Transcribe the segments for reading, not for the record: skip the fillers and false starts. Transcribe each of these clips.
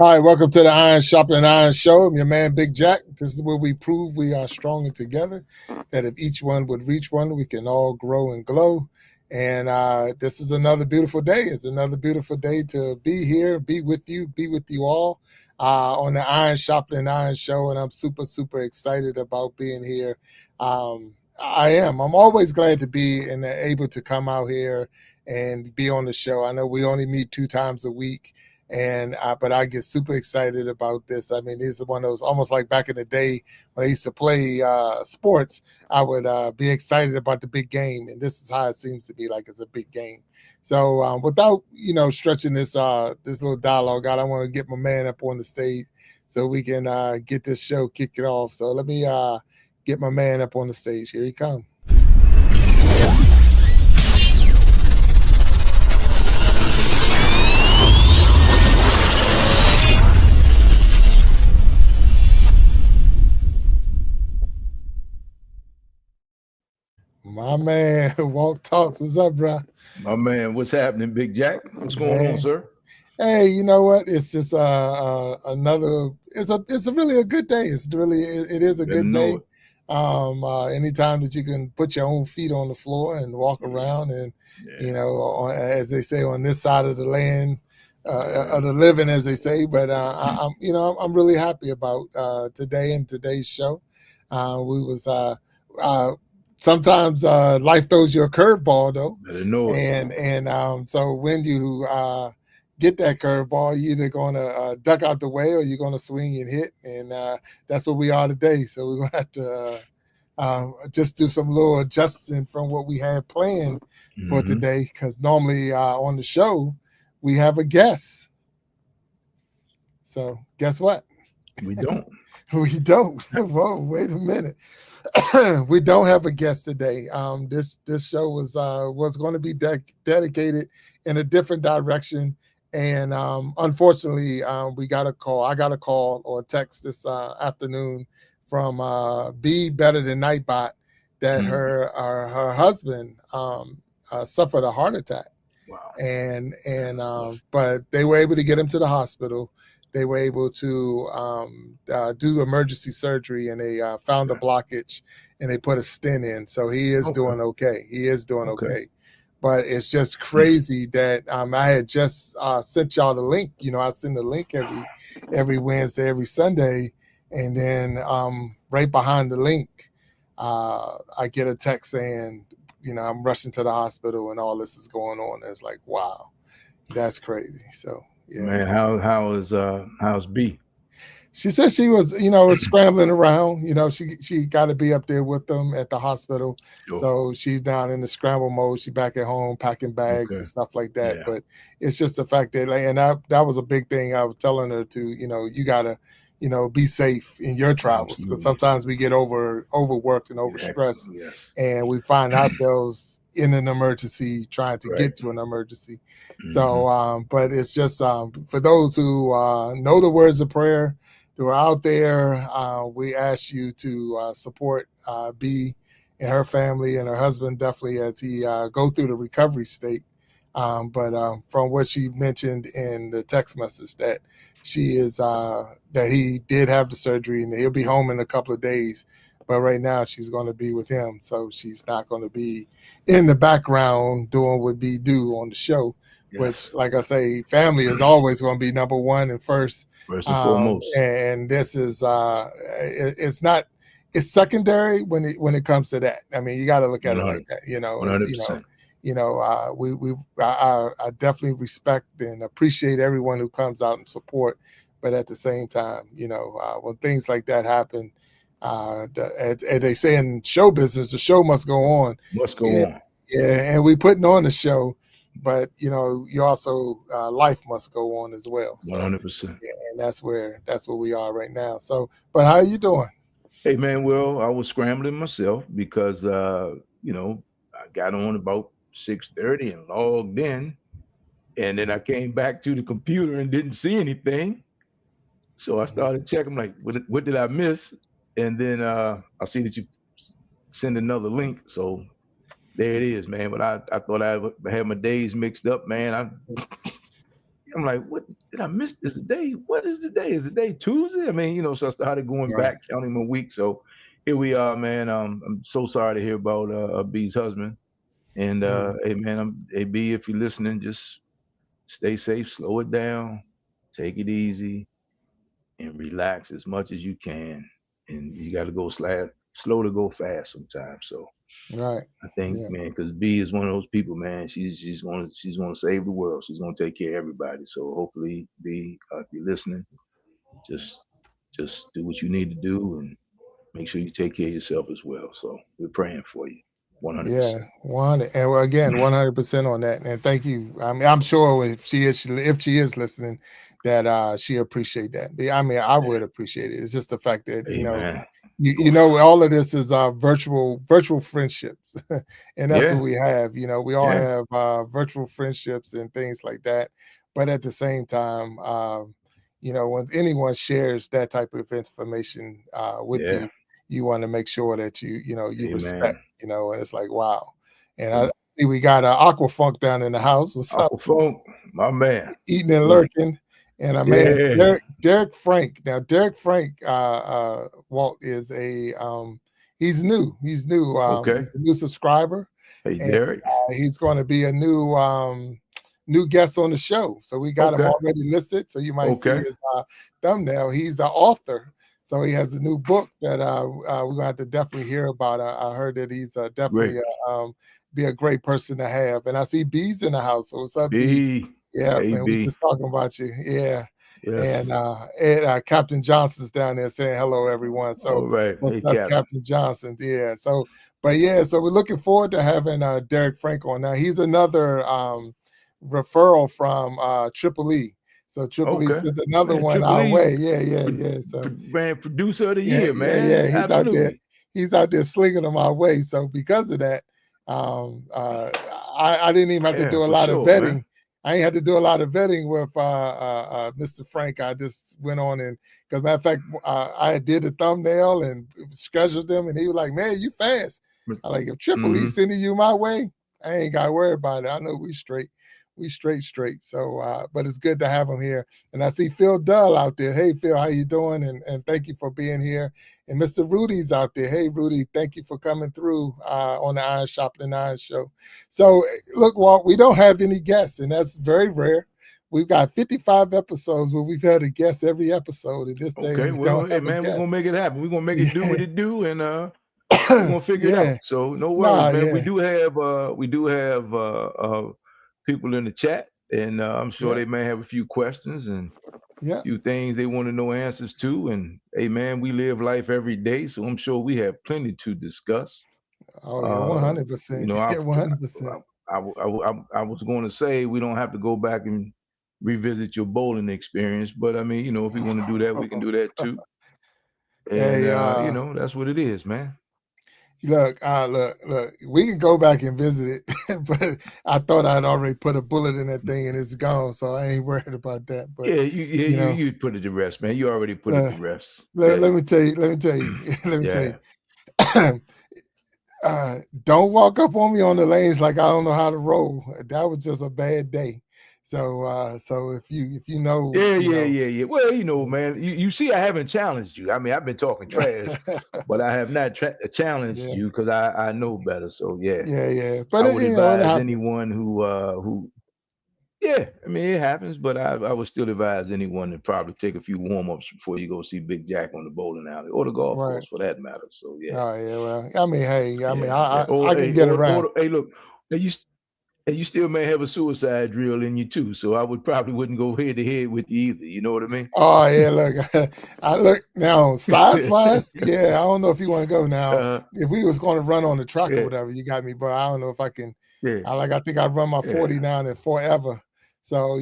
All right, welcome to the Iron Sharpening Iron Show. I'm your man, Big Jack. This is where we prove we are stronger together, that if each one would reach one, we can all grow and glow. And this is another beautiful day. It's another beautiful day to be here, be with you all on the Iron Sharpening Iron Show. And I'm super, super excited about being here. I am. I'm always glad to be and able to come out here and be on the show. I know we only meet 2 times a week, and but I get super excited about this. I mean, this is one of those almost like back in the day when I used to play sports. I would be excited about the big game, and this is how it seems to be like it's a big game. So without stretching this little dialogue out, I want to get my man up on the stage so we can get this show kicked off. So let me get my man up on the stage. Here he comes. My man, Walt Talks. What's up, bro? My man, what's happening, Big Jack? What's going on, Man. sir? Hey, you know what? It's just another. It's a really a good day. It is a Better good know day. it. Anytime that you can put your own feet on the floor and walk Yeah, around, and yeah, as they say, on this side of the land, yeah. of the living, as they say. But I'm I'm really happy about today and today's show. We was uh, Sometimes life throws you a curveball though, Better know it. and so when you get that curveball, you're either going to duck out the way or you're going to swing and hit, and that's what we are today. So we're going to have to just do some little adjusting from what we had planned for Hmm. today, because normally on the show we have a guest. So guess what? We don't. We don't. Whoa, wait a minute. We don't have a guest today. This show was going to be dedicated in a different direction, and unfortunately, we got a call. I got a call or a text this afternoon from Be Better Than Nightbot that Mm. her husband suffered a heart attack, Wow. and That's tough. but they were able to get him to the hospital. They were able to do emergency surgery, and they found a Okay. blockage, and they put a stent in. So he is Okay. doing okay. He is doing Okay. okay. But it's just crazy that I had just sent y'all the link. I send the link every Wednesday, every Sunday, and then right behind the link, I get a text saying, I'm rushing to the hospital and all this is going on. And it's like, wow, that's crazy. So yeah. Man, how's B? She said she was, scrambling around. She got to be up there with them at the hospital, Sure. so she's down in the scramble mode. She back at home packing bags Okay. and stuff like that. Yeah. But it's just the fact that, like, and that was a big thing. I was telling her to, you gotta, be safe in your travels, because Absolutely. sometimes we get overworked and Exactly. overstressed, Yes. and we find ourselves in an emergency trying to Right. get to an emergency. Hmm. So, but it's just for those who know the words of prayer, who are out there, we ask you to support B and her family and her husband definitely as he go through the recovery state. But from what she mentioned in the text message, that she is that he did have the surgery and he'll be home in a couple of days. But right now she's going to be with him, so she's not going to be in the background doing what B do on the show. Which, Yes. like I say, family is always going to be number one and first, First and foremost. and this is it's not, it's secondary when it comes to that. I mean, you got to look at One it hundred. like that. One It's hundred percent. I definitely respect and appreciate everyone who comes out and support, but at the same time, when things like that happen, as they say in show business, the show must go on. Must go Yeah, on. yeah, and we putting on the show, but you also life must go on as well. One So hundred percent. yeah, and that's where we are right now. So, but how are you doing? Hey man, well, I was scrambling myself because I got on about 6:30 and logged in, and then I came back to the computer and didn't see anything. So I started checking, like, what did I miss? And then I see that you send another link. So there it is, man. But I thought I had my days mixed up, man. I'm I'm like, what did I miss? Is the day? What is the day? Is the day Tuesday? I mean, so I started going Right. back, counting my weeks. So here we are, man. I'm so sorry to hear about B's husband. And Mm. hey, man, hey B, if you're listening, just stay safe, slow it down, take it easy, and relax as much as you can. And you got to go slow to go fast sometimes. So Right. I think, Yeah. man, because B is one of those people, man. She's gonna save the world. She's gonna take care of everybody. So hopefully, B, if you're listening, just just do what you need to do and make sure you take care of yourself as well. So we're praying for you, Yeah, 100%. 100, and well, again, 100% on that, and thank you. I mean, I'm sure if she is listening, that she appreciate that. I mean, I would appreciate it. It's just the fact that Amen. you know all of this is virtual friendships, and that's what Yeah, we have. We all yeah, have virtual friendships and things like that. But at the same time, when anyone shares that type of information with yeah. you, you want to make sure that you respect, Amen. and it's like, wow. And I see we got Aquafunk down in the house. What's up? Aquafunk, my man. Eating and Look, lurking. And a man, yeah. Derek Frank. Now, Derek Frank, Walt is he's new. He's new. Okay. He's a new subscriber, Hey, and Derek. he's going to be a new guest on the show. So we got him Okay. already listed. So you might see Okay. his thumbnail. He's an author. So he has a new book that we're gonna have to definitely hear about. I heard that he's definitely Great. be a great person to have. And I see B's in the house. So what's up, B? B. Yeah, Hey, man, we B. just talking about you. Yeah. And Yes. Captain Johnson's down there saying hello, everyone. So All right. what's Hey, up, Captain. Captain Johnson? Yeah. So we're looking forward to having Derek Frank on. Now he's another referral from Triple E. So Triple E Okay. sent another Man, one Triple our E, way. Yeah, yeah, yeah. So man, producer of the yeah, year, yeah, yeah. man. Absolutely. He's out there slinging them our way. So because of that, I didn't even have to Yeah, do a for lot of sure, man. vetting. I ain't had to do a lot of vetting with Mr. Frank. I just went on and, because matter of fact, I did a thumbnail and scheduled them, and he was like, "Man, you fast." I like, if Triple E Mm-hmm. sending you my way, I ain't got to worry about it. I know we straight. We straight. So, but it's good to have him here. And I see Phil Dull out there. Hey, Phil, how you doing? And thank you for being here. And Mr. Rudy's out there. Hey, Rudy, thank you for coming through on the Iron Sharpening Iron show. So, look, Walt, we don't have any guests, and that's very rare. We've got 55 episodes where we've had a guest every episode. And this day, Okay, we don't well, hey have a man, we're gonna guest. make it happen. We're gonna make it do Yeah. what it do, and we're gonna figure it Yeah. out. So no worries, Nah, man. yeah. We do have people in the chat, and I'm sure Yeah. they may have a few questions and Yeah. few things they want to know answers to. And hey, man, we live life every day, so I'm sure we have plenty to discuss. Oh, yeah. Uh, you 100%. know, Yeah, 100%. I was going to say we don't have to go back and revisit your bowling experience, but I mean, if we want to do that, we can do that too. And Hey, that's what it is, man. look. We can go back and visit it, but I thought I'd already put a bullet in that thing and it's gone, so I ain't worried about that. But Yeah, you know, you put it to rest, man. You already put it uh, to rest. let, Yeah, let me tell you. Let me tell you. Let me tell yeah, you. Don't walk up on me on the lanes like I don't know how to roll. That was just a bad day. So if you know, yeah. Well, man, you see, I haven't challenged you. I mean, I've been talking trash, but I have not challenged yeah, you because I know better. So yeah, yeah. But I would it advise happens. anyone who yeah, I mean it happens, but I would still advise anyone to probably take a few warm ups before you go see Big Jack on the bowling alley or the golf Right. course for that matter. So yeah, Oh yeah. Well, I mean, hey, I mean, yeah, I yeah. I, I can get around. Hey, look, and you still may have a suicide drill in you too. So I would probably wouldn't go head to head with you either. You know what I mean? Oh yeah, look, I look now size wise. Yeah, I don't know if you want to go now. uh, If we was going to run on the track or yeah, whatever, you got me. But I don't know if I can. yeah, I think I run my yeah. 40 now and forever. So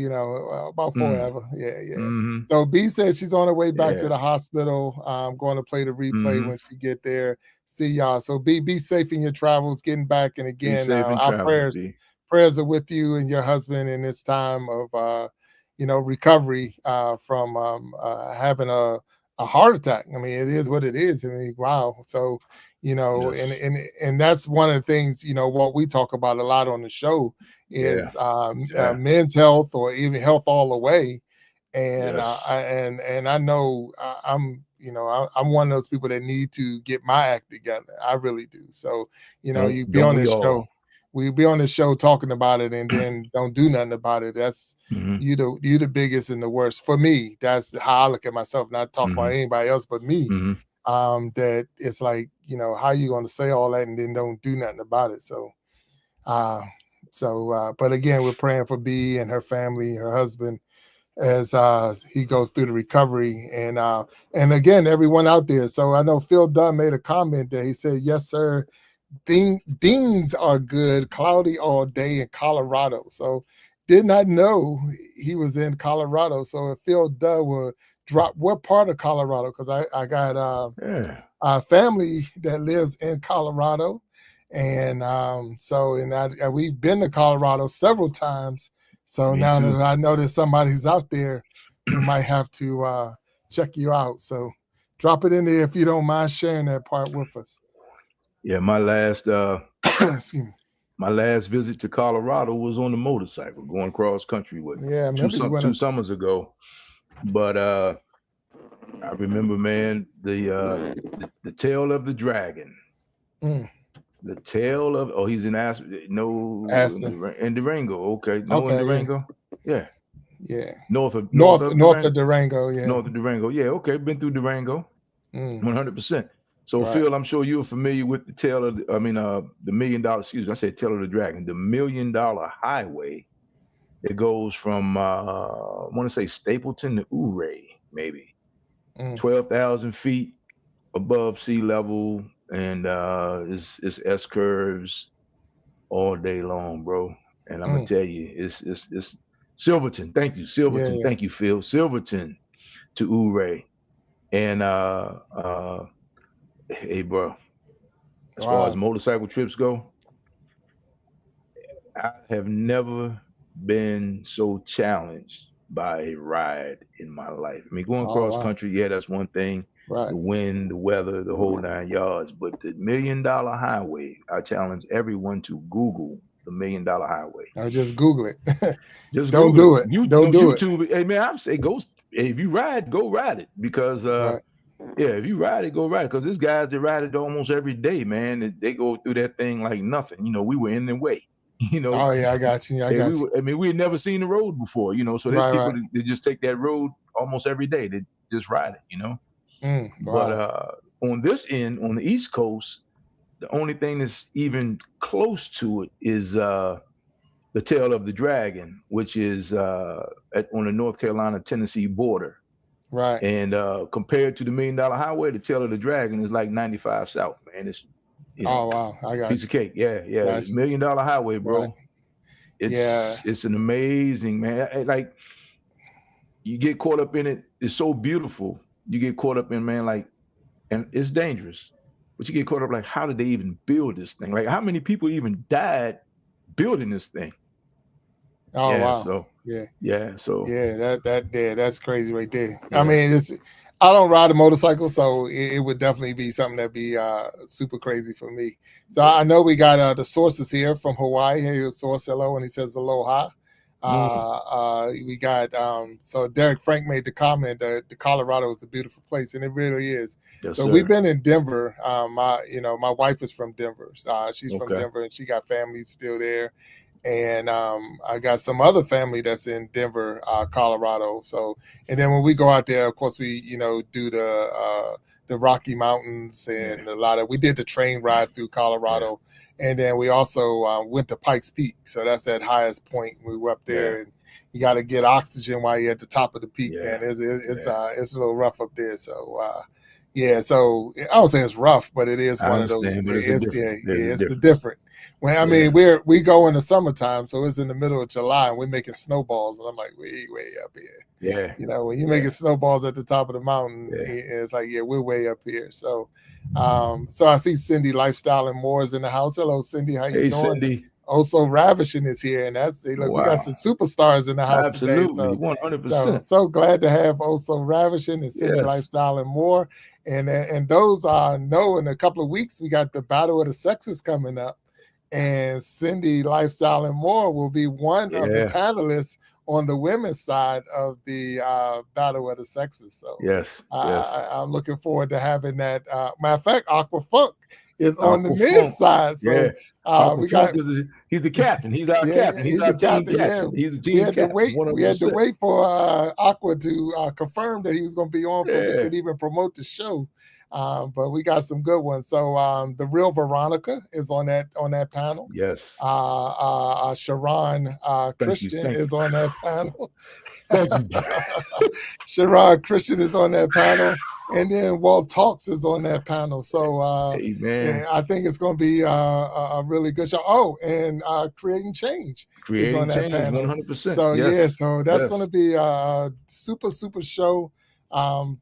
about Mm, forever. Yeah, yeah. mm-hmm. So B says she's on her way back to Yeah. the hospital. I'm going to play the replay Mm-hmm. when she get there. See y'all. So be safe in your travels, getting back. And Be again, safe in our travels, prayers B. prayers are with you and your husband in this time of recovery from having a heart attack. I mean, it is what it is. I mean, wow. So, Yes. and that's one of the things, what we talk about a lot on the show Yeah. is Yeah. men's health, or even health all the way. And Yes. and I know I'm, I'm one of those people that need to get my act together. I really do. So, you be Don't on we this all? show, we be on the show talking about it, and then don't do nothing about it. That's Hmm. you the biggest and the worst for me. That's how I look at myself. Not talk about Hmm. anybody else but me. Hmm. That it's like, how you going to say all that and then don't do nothing about it. Uh, but again, we're praying for B and her family, her husband, as he goes through the recovery, and again, everyone out there. So I know Phil Dunn made a comment that he said, "Yes, sir. Things are good. Cloudy all day in Colorado." So did not know he was in Colorado. So if Phil Dunn will drop what part of Colorado, because I got Yeah. a family that lives in Colorado, and we've been to Colorado several times. So Me now too. that I know that somebody's out there, we might have to check you out. So drop it in there if you don't mind sharing that part with us. Yeah. Excuse me. My last visit to Colorado was on the motorcycle, going cross country with Yeah, I remember you went. two summers ago. But I remember, man, the tail of the dragon. Mm, The tail of he's in no Aspen. in Durango. Okay, no in Okay, yeah, Durango. Yeah, yeah. north of North of Durango. Durango. Yeah. North of Durango. Yeah, okay, been through Durango. Mm, 100%. So right. Phil, I'm sure you're familiar with the tail of the $1 million. Excuse me, I said tail of the dragon. The $1 million highway that goes from I want to say Stapleton to Ouray, maybe Mm, 12,000 feet above sea level, and it's S curves all day long, bro. And I'm gonna mm. tell you, it's Silverton. Thank you, Yeah, Silverton. yeah. Thank you, Phil. Silverton to Ouray, and hey, bro. As far as Wow. motorcycle trips go, I have never been so challenged by a ride in my life. I mean, going Oh, cross wow. country, yeah, that's one thing. Right. The wind, the weather, the whole 9 yards. But the $1 million highway, I challenge everyone to Google the $1 million highway. I'll just Google it. Just Don't Google it. do it. You Don't no do it. YouTube. Hey man, I say go. Hey, if you ride, go ride it because Right. yeah, if you ride it, go ride it because there's guys that ride it almost every day, man. And they go through that thing like nothing. We were in the way. You know, Oh yeah, I got you. I and got you. I mean, we had never seen the road before. So there's Right, people right. that just take that road almost every day. They just ride it. But Wow. on this end, on the East Coast, the only thing that's even close to it is the tail of the dragon, which is on the North Carolina Tennessee border. Right. And compared to the $1 million highway, the tail of the dragon is like 95 south, man. It's Oh wow. I piece got of you. cake. Yeah, yeah. Got you. $1 million highway, Right. bro. Yeah. It's an amazing, man. Like you get caught up in it. It's so beautiful. You get caught up in, man, like, and it's dangerous. But you get caught up like, how did they even build this thing? Like, how many people even died building this thing? Oh Yeah. wow. So Yeah. yeah. So Yeah. That's crazy right there. I yeah. mean, I don't ride a motorcycle, so it would definitely be something that'd be super crazy for me. So Yeah. I know we got the sources here from Hawaii. Hey, source hello, and he says aloha. Mm, We got so Derek Frank made the comment that the Colorado is a beautiful place, and it really is. yes, So we've sir. been in Denver. My wife is from Denver. She's from Okay. Denver, and she got family still there. And I got some other family that's in Denver, Colorado. So, and then when we go out there, of course, we do the Rocky Mountains, Yeah. and we did the train ride through Yeah. Colorado, and then we also went to Pikes Peak. So that's that highest point. We were up Yeah. there, and you got to get oxygen while you're at the top of the peak, man. Yeah. Yeah. It's a little rough up there. So yeah, so I don't say it's rough, but it is I one of those. understand, but it's a It's different. yeah, There's a yeah, it's a difference. different. When I Yeah. mean we go in the summertime, so it's in the middle of July, and we're making snowballs, and I'm like, way up here. Yeah. When you're making Yeah. snowballs at the top of the mountain, Yeah. it's like, yeah, we're way up here. So, so I see Cindy Lifestyle and More is in the house. Hello, Cindy, how you Hey, doing? Cindy. Also Ravishing is here, and that's look, we got Wow. some superstars in the house today. Absolutely. So 100%. so glad to have Also Ravishing and Cindy Yes. Lifestyle and more. And those know in a couple of weeks we got the Battle of the Sexes coming up. And Cindy Lifestyle and More will be one of the Yeah. panelists on the women's side of the Battle of the Sexes. So Yes. Yes. I'm looking forward to having that. Matter of fact, Aqua Funk is on the Aqua men's Funk. side. Yeah. So Aqua we got Funk he's the captain. He's our yeah, captain. He's he's our the team captain. Yeah, captain. He's the team captain. we had to 100%. wait for Aqua to confirm that he was going to be on for we Yeah. could even promote the show. But we got some good ones. So the real Veronica is on that panel. Yes. Sharon Thank you. Christian Thank you. is on that panel. Thank you. Sharon Christian is on that panel, and then Walt Talks is on that panel. So Hey, man. yeah, I think it's going to be a really good show. Oh, and Creating Change is on Creating that change panel. 100%. So Yes. yeah, so that's going Yes. to be a super show.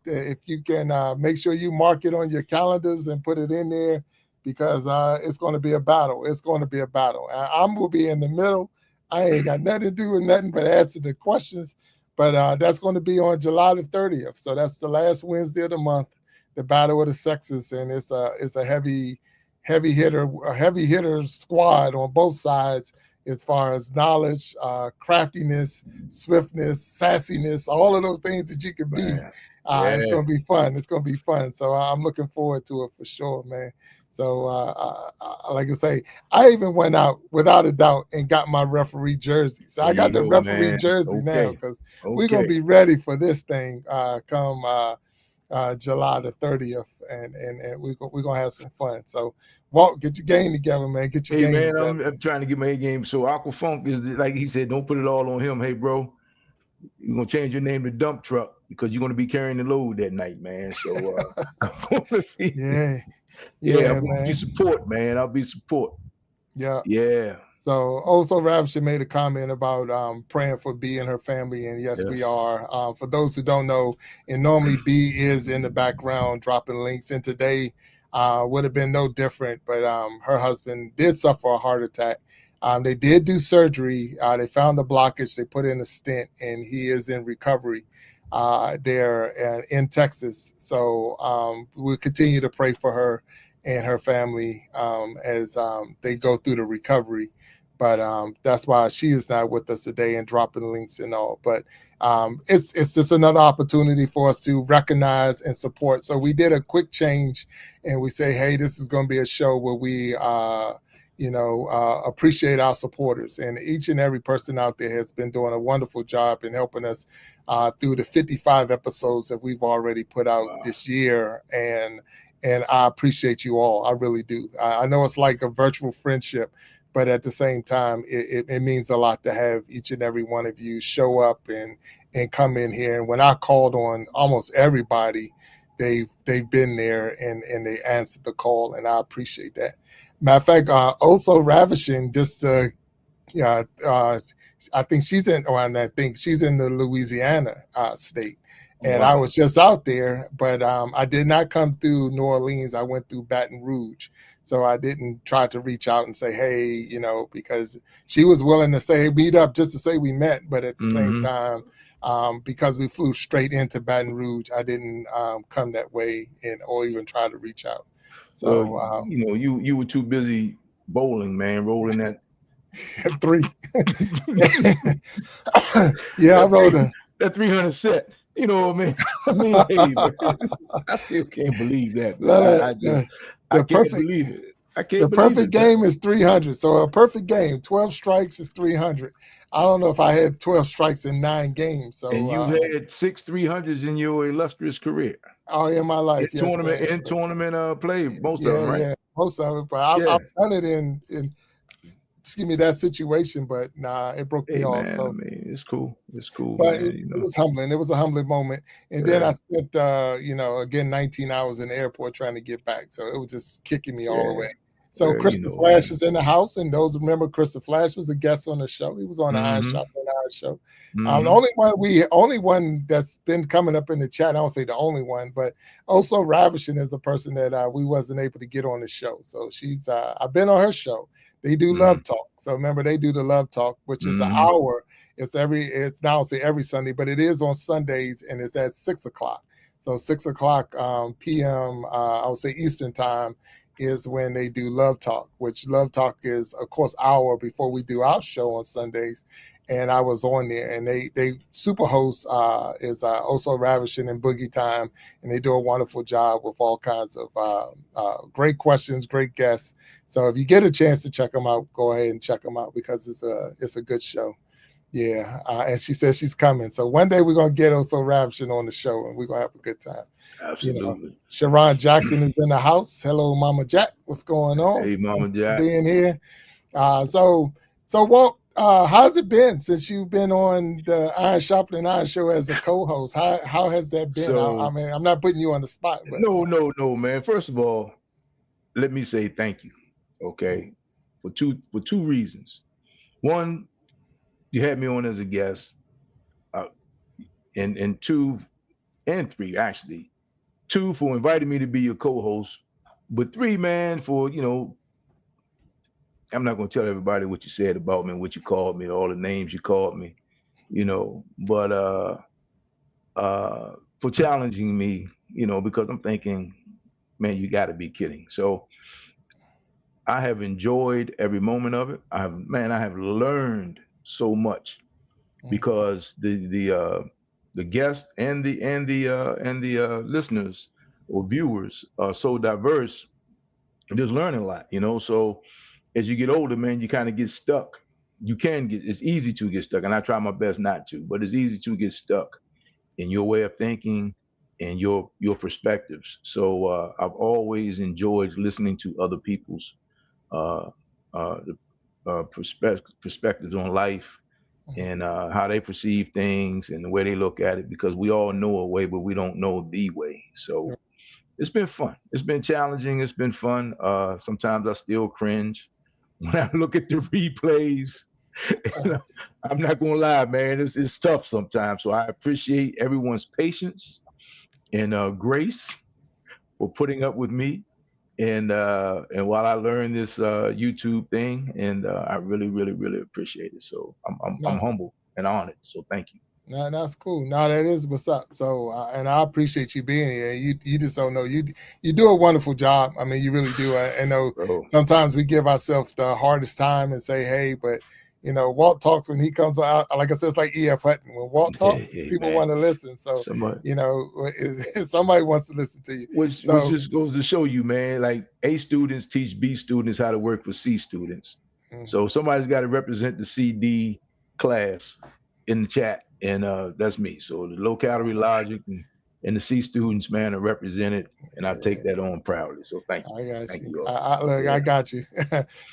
If you can make sure you mark it on your calendars and put it in there, because it's going to be a battle. It's going to be a battle. I'm going to be in the middle. I ain't got nothing to do with nothing but answer the questions. But that's going to be on July the 30th. So that's the last Wednesday of the month, the Battle of the Sexes, and it's a heavy hitter squad on both sides as far as knowledge, craftiness, swiftness, sassiness, all of those things that you can be. Man. It's Yeah. going to be fun. It's going to be fun. So I'm looking forward to it for sure, man. So, like I say, I even went out without a doubt and got my referee jersey. So There I got you the go, referee man. jersey now Okay. because we're gonna Okay. be ready for this thing come July the 30th, and we're gonna have some fun. So, Walt, get your game together, man. Get your Hey, game man, together. I'm trying to get my A game. So Aqua Funk is like he said, don't put it all on him. Hey, bro, you're gonna change your name to Dump Truck because you're gonna be carrying the load that night, man. So I'm gonna be, Yeah, yeah, I'm yeah, gonna be man. support, man. I'll be support. Yeah. Yeah. So also Ravishing made a comment about praying for B and her family, and yes, we Yes. are. For those who don't know, and normally B is in the background dropping links, and today would have been no different, but her husband did suffer a heart attack. They did do surgery. They found a blockage. They put in a stent, and he is in recovery there in Texas. So we'll continue to pray for her and her family as they go through the recovery. But that's why she is not with us today and dropping links and all. But it's just another opportunity for us to recognize and support. So we did a quick change, and we say, hey, this is going to be a show where we appreciate our supporters, and each and every person out there has been doing a wonderful job in helping us through the 55 episodes that we've already put out Wow. this year. And I appreciate you all. I really do. I know it's like a virtual friendship, but at the same time, it means a lot to have each and every one of you show up and come in here. And when I called on almost everybody, they've been there and they answered the call, and I appreciate that. Matter of fact, also Ravishing, just I think she's in, or I think she's in the Louisiana state. And I Wow. was just out there, but I did not come through New Orleans. I went through Baton Rouge. So I didn't try to reach out and say, hey, because she was willing to say, meet up just to say we met. But at the same Mm-hmm. time, because we flew straight into Baton Rouge, I didn't come that way or even try to reach out. Well, So you were too busy bowling, man, rolling that three. Yeah, I that wrote three a that 300 set. You know what I mean? I mean, hey, man, I still can't believe that, man. I the can't perfect believe it. I the can't believe perfect it, man. game is 300. So a perfect game, 12 strikes is 300. I don't know if I had 12 strikes in 9 games. And So you've had 6 300s in your illustrious career. all in my In life, yes, tournament, sir. in tournament play, most of them, Yeah, right? yeah, most of it. But Yeah. I've done it in excuse me, that situation, but nah, it broke me Hey, off. man. I So mean, it's cool. It's cool, but man. it was humbling. It was a humbling moment. And then Yeah, I spent, again, 19 hours in the airport trying to get back. So it was just kicking me all the yeah. way. So Well, Krista Flash man. is in the house, and those remember Krista Flash was a guest on the show. He was on the Iron Mm-hmm. Shop and Iron Show. The Mm-hmm. only one that's been coming up in the chat. I don't say the only one, but also Ravishing is a person that we wasn't able to get on the show. So she's I've been on her show. They do Mm-hmm. Love Talk. So remember, they do the Love Talk, which is an Mm-hmm. hour. It's now say every Sunday, but it is on Sundays and it's at 6 o'clock. So 6 o'clock p.m. I would say Eastern time is when they do Love Talk, which Love Talk is of course hour before we do our show on Sundays. And I was on there, and they super host is also Ravishing and Boogie Time, and they do a wonderful job with all kinds of great questions, great guests. So if you get a chance to check them out, go ahead and check them out because it's a good show. Yeah, and she says she's coming. So one day we're gonna get Also Ravishing on the show, and we're gonna have a good time. You know, Absolutely. Sharon Jackson is in the house. Hello, Mama Jack. What's going on? Hey, Mama Jack. Being here. Uh, so, so Walt, how's it been since you've been on the Iron Sharpening Iron show as a co-host? How has that been? I So mean, I'm not putting you on the spot, but no, man. First of all, let me say thank you. mm, Okay, for two reasons. One, you had me on as a guest, uh, and two and three actually. Two, for inviting me to be your co-host, but three, man, for I'm not gonna tell everybody what you said about me, what you called me, all the names you called me, but for challenging me, because I'm thinking, man, you got to be kidding. So I have enjoyed every moment of it. I have learned so much mm, because the guests and the listeners or viewers are so diverse. And just learning a lot, So as you get older, man, you kind of get stuck. It's easy to get stuck, and I try my best not to, but it's easy to get stuck in your way of thinking and your perspectives. So I've always enjoyed listening to other people's uh, perspectives on life mm, and how they perceive things and the way they look at it, because we all know a way, but we don't know the way. So it's been fun. It's been challenging. It's been fun. Sometimes I still cringe when I look at the replays. uh, I'm not gonna lie, man. It's tough sometimes. So I appreciate everyone's patience and grace for putting up with me. And while I learn this YouTube thing, and I really, really, really appreciate it. So I'm no, humble and honored. So thank you, no, that's cool. No, that is what's up. So, and I appreciate you being here. You just don't know you do a wonderful job. I mean, you really do. I know bro. sometimes we give ourselves the hardest time and say, hey, but Walt talks when he comes out. Like I said, it's like E.F. Hutton. When Walt Hey, talks, hey, people man. want to listen. So, Somebody, somebody wants to listen to you. which So, just goes to show you, man. Like A students teach B students how to work for C students. mm, So somebody's got to represent the CD class in the chat, and that's me. So the low calorie logic and the C students, man, are represented, and I take yeah. that on proudly. So I got thank you. you all. Look, Yeah, I got you.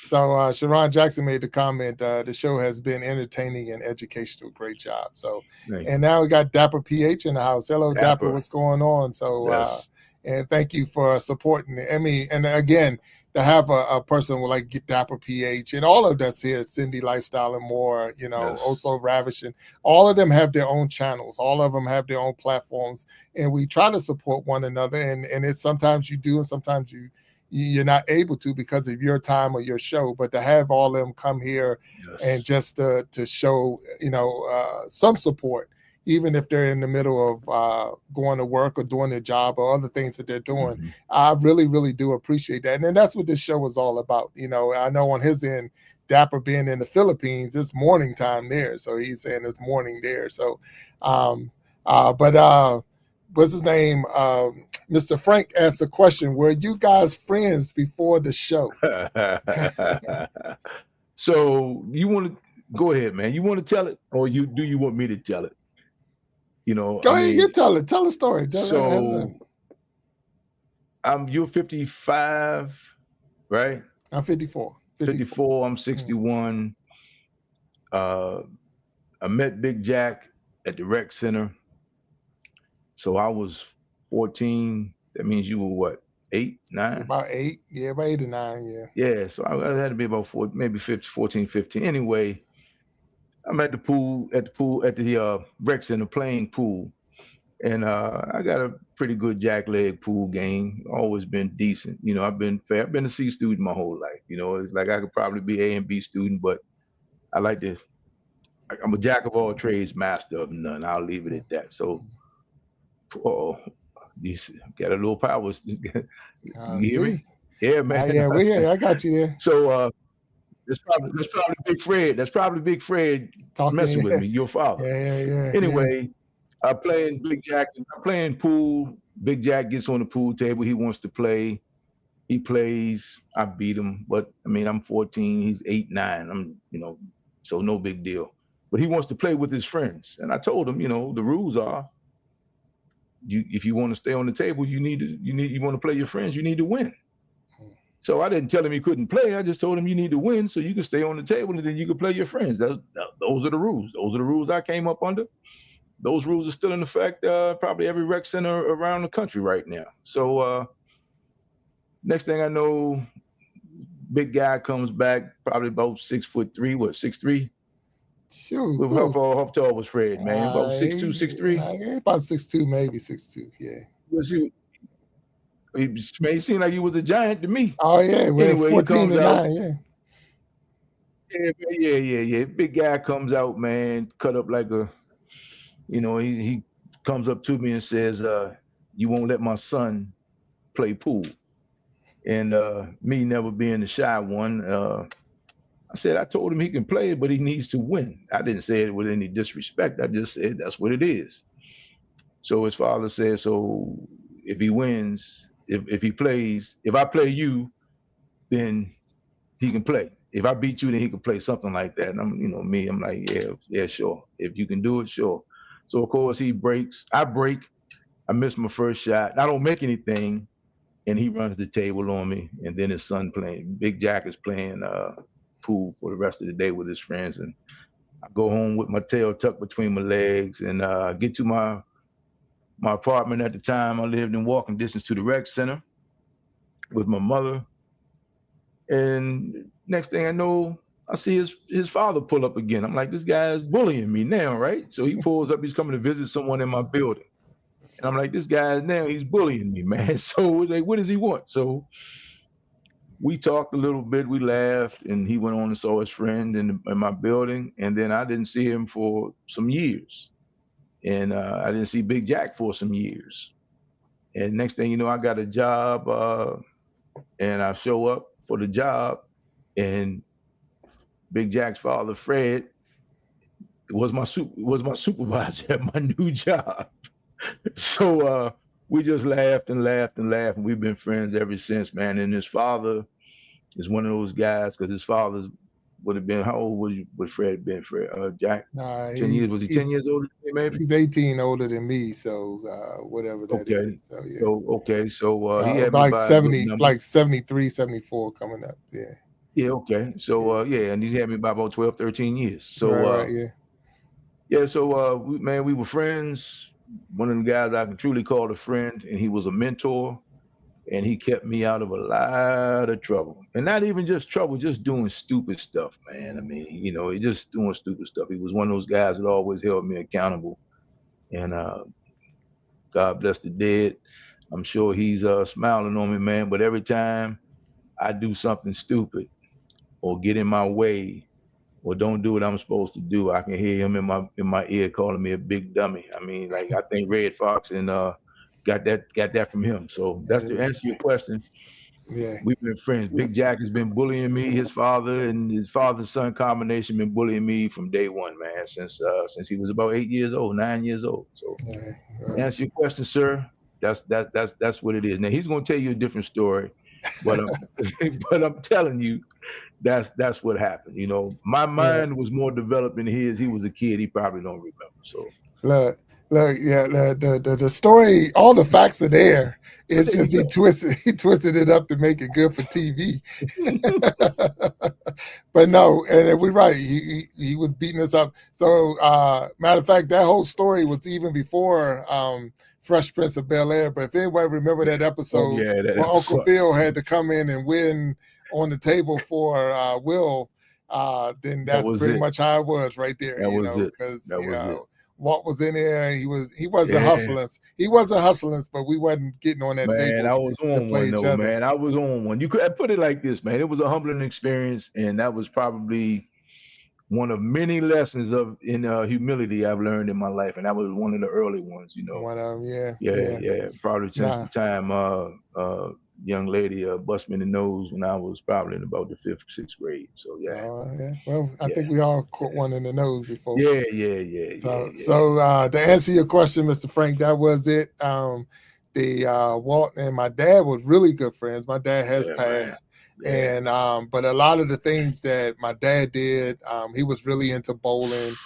So Sharon Jackson made the comment. The show has been entertaining and educational. Great job. So, thank you, and now we got Dapper PH in the house. Hello, Dapper. Dapper. What's going on? So, Yes, and thank you for supporting. I mean, and again, to have a person with like Dapper PH and all of that's here, Cindy Lifestyle and more. yes, Also Ravishing. All of them have their own channels. All of them have their own platforms, and we try to support one another. And it's sometimes you do, and sometimes you're not able to because of your time or your show. But to have all of them come here and yes. just to show some support, even if they're in the middle of going to work or doing their job or other things that they're doing, Hmm. I really really do appreciate that. And then that's what this show is all about. I know on his end, Dapper being in the Philippines, it's morning time there, so he's saying it's morning there. So um but what's his name? Mr. Frank asked a question. Were you guys friends before the show? So you want to go ahead, man? You want to tell it, or you want me to tell it? I Go ahead, you mean, tell it. Tell the story. so you're 55, right? I'm 54. 54. 54. I'm Mm. 61. Uh, I met Big Jack at the rec center. So I was 14. That means you were what, eight, nine? About 8. Yeah, about 8 or 9. Yeah. Yeah. So I had to be about four, maybe 15, 14, 15. Anyway, I'm at the pool, at the rec center playing pool. And I got a pretty good jackleg pool game. Always been decent. I've been fair. I've been a C student my whole life. It's like I could probably be A and B student, but I like this. I'm a jack of all trades, master of none. I'll leave it at that. So, oh, you got a little power. You hear me? See. Yeah, man. Yeah, we here. I got you there. So that's probably Big Fred. That's probably Big Fred Talking. messing with me. Your father. Yeah. Anyway, I'm playing Big Jack. I'm playing pool. Big Jack gets on the pool table. He wants to play. He plays. I beat him, but I mean, I'm 14. He's 8, 9. So no big deal. But he wants to play with his friends, and I told him, the rules are, if you want to stay on the table, you want to play your friends, you need to win. So I didn't tell him he couldn't play. I just told him you need to win so you can stay on the table and then you can play your friends. Those are the rules. Those are the rules I came up under. Those rules are still in effect, probably every rec center around the country right now. So next thing I know, big guy comes back, probably about 6'3", 6'3". Shoot. How tall was Fred, man? About 6'2", 6'3". About 6'2", maybe 6'2". Yeah. Was he? He seemed like he was a giant to me. Oh yeah, we're Anyway, 14 he and comes out. 9. Yeah. Yeah. Big guy comes out, man, cut up like a, he comes up to me and says, "You won't let my son play pool." And me never being the shy one, I said, I told him he can play, but he needs to win. I didn't say it with any disrespect. I just said that's what it is. So his father said, so if he wins, if he plays, if I play you, then he can play. If I beat you, then he can play, something like that. And I'm like, yeah, sure. If you can do it, sure. So of course he breaks. I break. I miss my first shot. I don't make anything, and he runs the table on me. And then his son playing. Big Jack is playing pool for the rest of the day with his friends, and I go home with my tail tucked between my legs, and get to my apartment. At the time, I lived in walking distance to the rec center with my mother. And next thing I know, I see his father pull up again. I'm like, this guy is bullying me now, right? So he pulls up. He's coming to visit someone in my building. And I'm like, this guy now, he's bullying me, man. So like, what does he want? So we talked a little bit. We laughed, and he went on and saw his friend in my building. And then I didn't see him for some years. And I didn't see Big Jack for some years. And next thing you know, I got a job, and I show up for the job, and Big Jack's father, Fred, was my supervisor at my new job. So we just laughed and laughed and laughed, and we've been friends ever since, man. And his father is one of those guys, because his father would have been, how old would Fred been? Jack, 10 years. Was he 10 years older than me, maybe? He's 18 older than me, so whatever that is. So yeah. So he had like me by 70, like 73, 74 coming up. Yeah. Yeah, okay. So and he had me by about 12, 13 years. So right, yeah. Yeah, so we were friends. One of the guys I can truly call a friend, and he was a mentor, and he kept me out of a lot of trouble. And not even just trouble, just doing stupid stuff, man. I mean, he just doing stupid stuff. He was one of those guys that always held me accountable. And God bless the dead. I'm sure he's smiling on me, man. But every time I do something stupid or get in my way or don't do what I'm supposed to do, I can hear him in my ear calling me a big dummy. I mean, like, I think Red Fox and got that from him. So that's to answer your question. Yeah. We've been friends. Big Jack has been bullying me. His father and his father's son combination been bullying me from day one, man, since he was about 8 years old, 9 years old. So to answer your question, sir, that's what it is. Now he's gonna tell you a different story, but but I'm telling you, that's what happened. My mind was more developed than his. He was a kid. He probably don't remember. So look, yeah, the story, all the facts are there. It's just he twisted it up to make it good for TV. But no, and we're right. He was beating us up. So matter of fact, that whole story was even before Fresh Prince of Bel-Air. But if anybody remember that episode where Uncle Phil had to come in and win on the table for Will, then that's pretty much how it was right there. Because Walt was in there, and he wasn't Yeah, hustling. He wasn't hustling, but we wasn't getting on that man, table I was to on play one each though, other. man. I was on one. You could put it like this, man. It was a humbling experience, and that was probably one of many lessons of in humility I've learned in my life, and that was one of the early ones. One of them, yeah, Yeah, yeah. yeah. Probably since the Nah, time young lady bust me in the nose when I was probably in about the fifth or sixth grade. So yeah, yeah. Well, I yeah, think we all caught one in the nose before. yeah, yeah, yeah, yeah, yeah. So to answer your question, Mr. Frank, that was it. The Walt and my dad were really good friends. My dad has Yeah, man. passed, Yeah. and but a lot of the things that my dad did, he was really into bowling,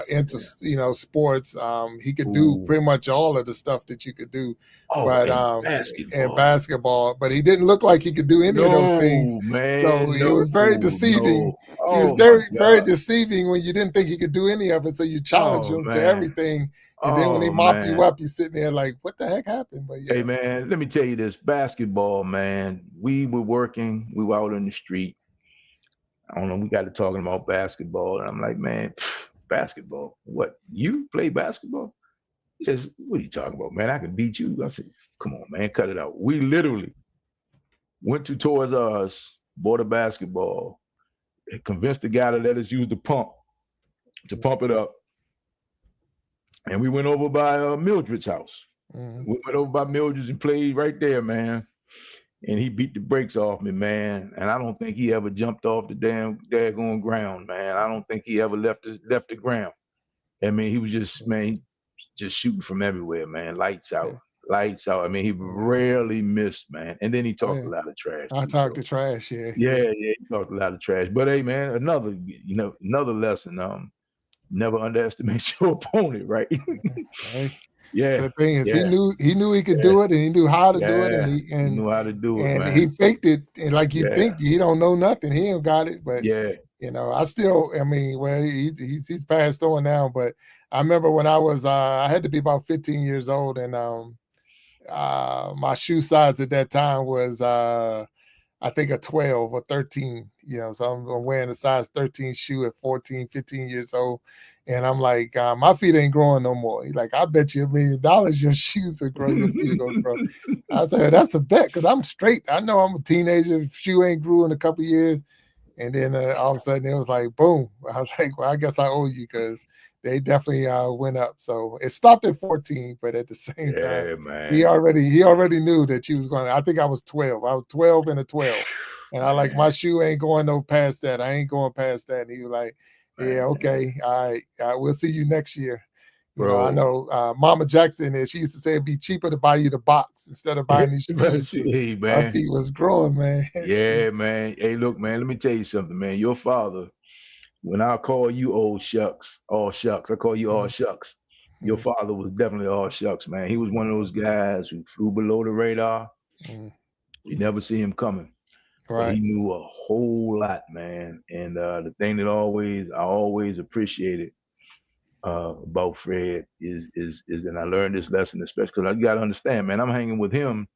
into Yeah. sports. He could do Ooh. pretty much all of the stuff that you could do, Oh, but and and basketball. basketball. But he didn't look like he could do any of those things. No, So man. it No, was very deceiving. no. He was Oh my very, very God. deceiving when you didn't think he could do any of it. So you challenge Oh him to man. everything. And then when they Oh mop you man. up, you're sitting there like, what the heck happened? But Hey yeah. man, let me tell you this. Basketball, man. We were working. We were out in the street. I don't know. We got to talking about basketball, and I'm like, man, basketball. What? You play basketball? He says, what are you talking about, man? I can beat you. I said, come on, man, cut it out. We literally went to Toys R Us, bought a basketball, and convinced the guy to let us use the pump to pump it up, and we went over by Mildred's house. Mm-hmm. We went over by Mildred's and played right there, man. And he beat the brakes off me, man. And I don't think he ever jumped off the damn daggone ground, man. I don't think he ever left the ground. I mean, he was just man, just shooting from everywhere, man. Lights out, Yeah. lights out. I mean, he Yeah. rarely missed, man. And then he Oh, talked a yeah. lot of trash I too. talk So to trash. Yeah. yeah, Yeah. yeah, he talked a lot of trash. But hey, man, another lesson. Never underestimate your opponent, right? Hey, Yeah, the thing is, yeah, he knew he could yeah, do it, and he knew how to do it, and yeah. He knew how to do it, he man. faked it. And like you Yeah, think he don't know nothing, he ain't got it. But yeah. I still, I mean, well, he's passed on now. But I remember when I was, I had to be about 15 years old, and my shoe size at that time was I think a 12 or 13, so I'm wearing a size 13 shoe at 14, 15 years old. And I'm like, my feet ain't growing no more. He's like, I bet you $1 million your shoes will grow, your feet are going to grow. I said, that's a bet because I'm straight. I know I'm a teenager. Shoe ain't grew in a couple of years. And then all of a sudden it was like, boom. I was like, well, I guess I owe you because they definitely went up. So it stopped at 14, but at the same time, Yeah, he man. already knew that you was going to. I think I was 12. I was 12 and a 12. And I like, Man, my shoe ain't going no past that. I ain't going past that. And he was like, yeah, man, okay. All right. We'll see you next year. I bro. know Mama Jackson there, she used to say it'd be cheaper to buy you the box instead of buying these shoes because Hey, her man. feet was growing, man. Yeah, man. Hey, look, man. Let me tell you something, man. Your father, when I call you old shucks, all shucks, I call you all Mhm, shucks. Your mhm, father was definitely all shucks, man. He was one of those guys who flew below the radar. mhm. You never see him coming, but he Right. knew a whole lot, man. And the thing that I always appreciated about Fred is, and I learned this lesson, especially because you got to understand, man. I'm hanging with him.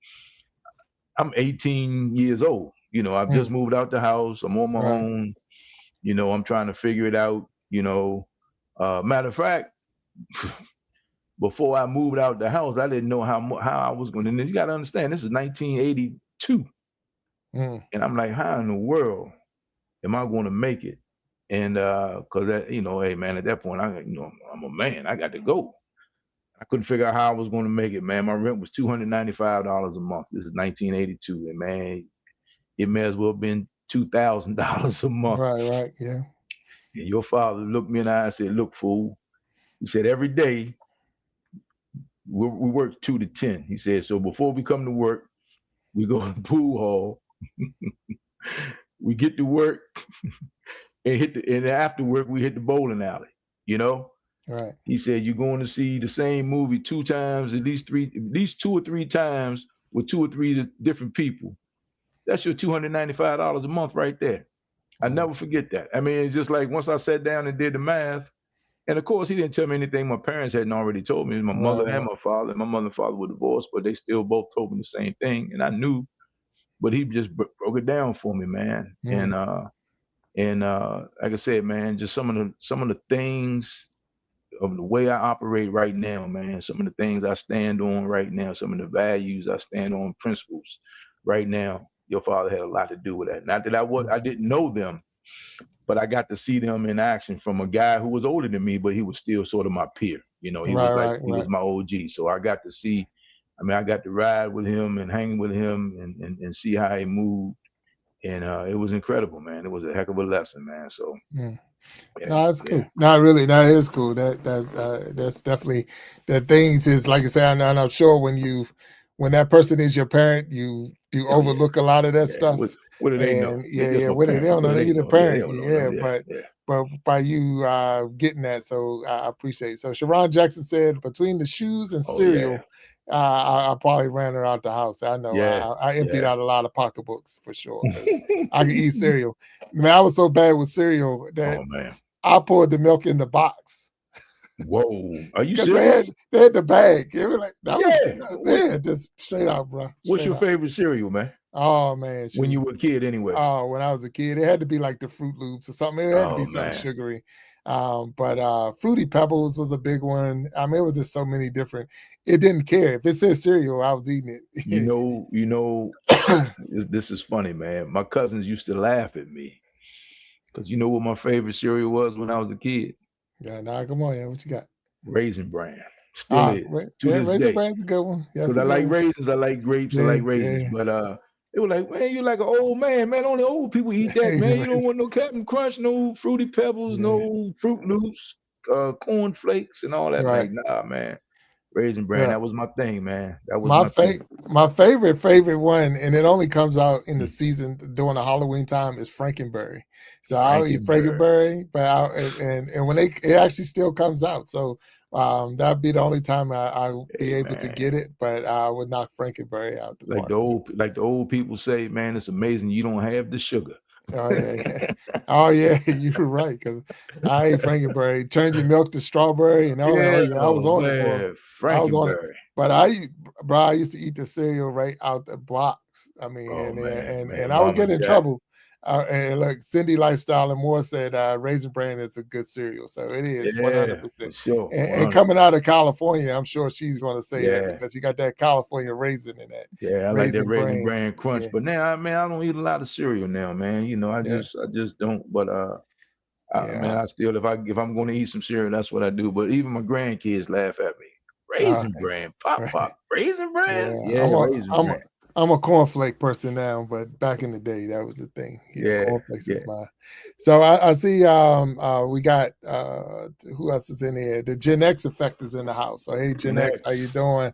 I'm 18 years old. I've just Mm, moved out the house. I'm on my right. own. I'm trying to figure it out. Matter of fact, before I moved out the house, I didn't know how I was going to. You got to understand, this is 1982, Mm, and I'm like, how in the world am I going to make it? And because hey man, at that point, I'm a man. I got to go. I couldn't figure out how I was going to make it, man. My rent was $295 a month. This is 1982, and man, it may as well have been $2,000 a month. right, right. Yeah. And your father looked me in the eye and said, "Look, fool." He said, "Every day we work 2 to 10." He said, "So before we come to work, we go to the pool hall, we get to work, and after work we hit the bowling alley. You know." Right. He said, "You're going to see the same movie 2 times, at least 2 or 3 times with 2 or 3 different people. That's your $295 a month right there." I Mm, never forget that. I mean, it's just like once I sat down and did the math, and of course, he didn't tell me anything my parents hadn't already told me. My right, mother and right. my father, and my mother and father were divorced, but they still both told me the same thing, and I knew. But he just broke it down for me, man. Mm, And like I said, man, just some of the things. of the way I operate right now, man, some of the things I stand on right now, some of the values I stand on, principles right now, your father had a lot to do with that. Not that I didn't know them, but I got to see them in action from a guy who was older than me, but he was still sort of my peer. You know, Right, right, he was right. my OG. So I got to see. I mean, I got to ride with him and hang with him and see how he moved, and it was incredible, man. It was a heck of a lesson, man. So Mm. yeah, No, that's yeah, cool. No, really, that is cool. That's definitely the things is like I said, and I'm sure when that person is your parent, you oh yeah, overlook a lot of that yeah. stuff. What do they know? And They yeah, just yeah, no what they parent. don't What know, do they they are the know? Yeah, they parent. don't know Yeah, nothing. Yeah, yeah. but by you getting that, so I appreciate it. So Sharon Jackson said, between the shoes and Oh yeah, cereal, I probably ran her out the house. I know yeah, I emptied yeah. out a lot of pocketbooks for sure because I could eat cereal. Man, I was so bad with cereal that Oh man. I poured the milk in the box Whoa. Are you because serious? they had the bag. It was like that was Yeah. yeah, just straight out, bro, What's straight your out. favorite cereal, man? Oh man, When you shoot. were a kid, anyway. Oh, when I was a kid, it had to be like the Fruit Loops or something. It had to be Oh something man. sugary. But Fruity Pebbles was a big one. I mean, it was just so many different. It didn't care if it said cereal, I was eating it. You know, this is funny, man. My cousins used to laugh at me because you know what my favorite cereal was when I was a kid? Yeah, nah, come on, yeah, what you got? Raisin Bran. Still is to Yeah, this Raisin day. Bran's a good one. Yeah, that's Because a I good like one. raisins, I like grapes, I Yeah, like raisins. yeah, But they were like, man, you're like an old man, man. Only old people eat that, man. You don't Raisin. want no Captain Crunch, no Fruity Pebbles, Yeah, no Fruit Loops, corn flakes, and all that. I'm right. like, nah, man. Raisin Bran, Yeah. that was my thing, man. That was My my fa- thing. my favorite one, and it only comes out in the season during the Halloween time, is Frankenberry. So I'll eat Frankenberry. Frankenberry, but and when it actually still comes out, so that'd be the only time I'll be Hey, able to man. get it. But I would knock Frankenberry out the park. Like the old people say, man, it's amazing you don't have the sugar. Oh yeah, yeah. Oh yeah, you were right because I ate Frankenberry. Turned your milk to strawberry and all that. Oh Yeah, yeah, I was oh on it, boy. man, I was on it. Frankenberry. But bro, I used to eat the cereal right out the box. I mean, Oh and man, I would Mama get in Jack. trouble. And look, Cindy Lifestyle and More said Raisin Bran is a good cereal, so it is Yeah, 100%. for sure. And 100. coming out of California, I'm sure she's going to say that Yeah. because you got that California raisin in that Yeah, I like that Raisin Raisin Brands. Bran Crunch. Yeah, But now, man, I don't eat a lot of cereal now, man. You know, yeah, I just don't. But man, yeah. I still, if I'm going to eat some cereal, that's what I do. But even my grandkids laugh at me. Uh, Raisin Bran, pop right. pop, Raisin Bran. Yeah, Yeah, Raisin Bran. I'm a cornflake person now, but back in the day that was the thing. Yeah, Yeah, cornflakes is yeah. my. So I see we got who else is in here? The Gen X effect is in the house. So hey Gen X, how you Next, doing?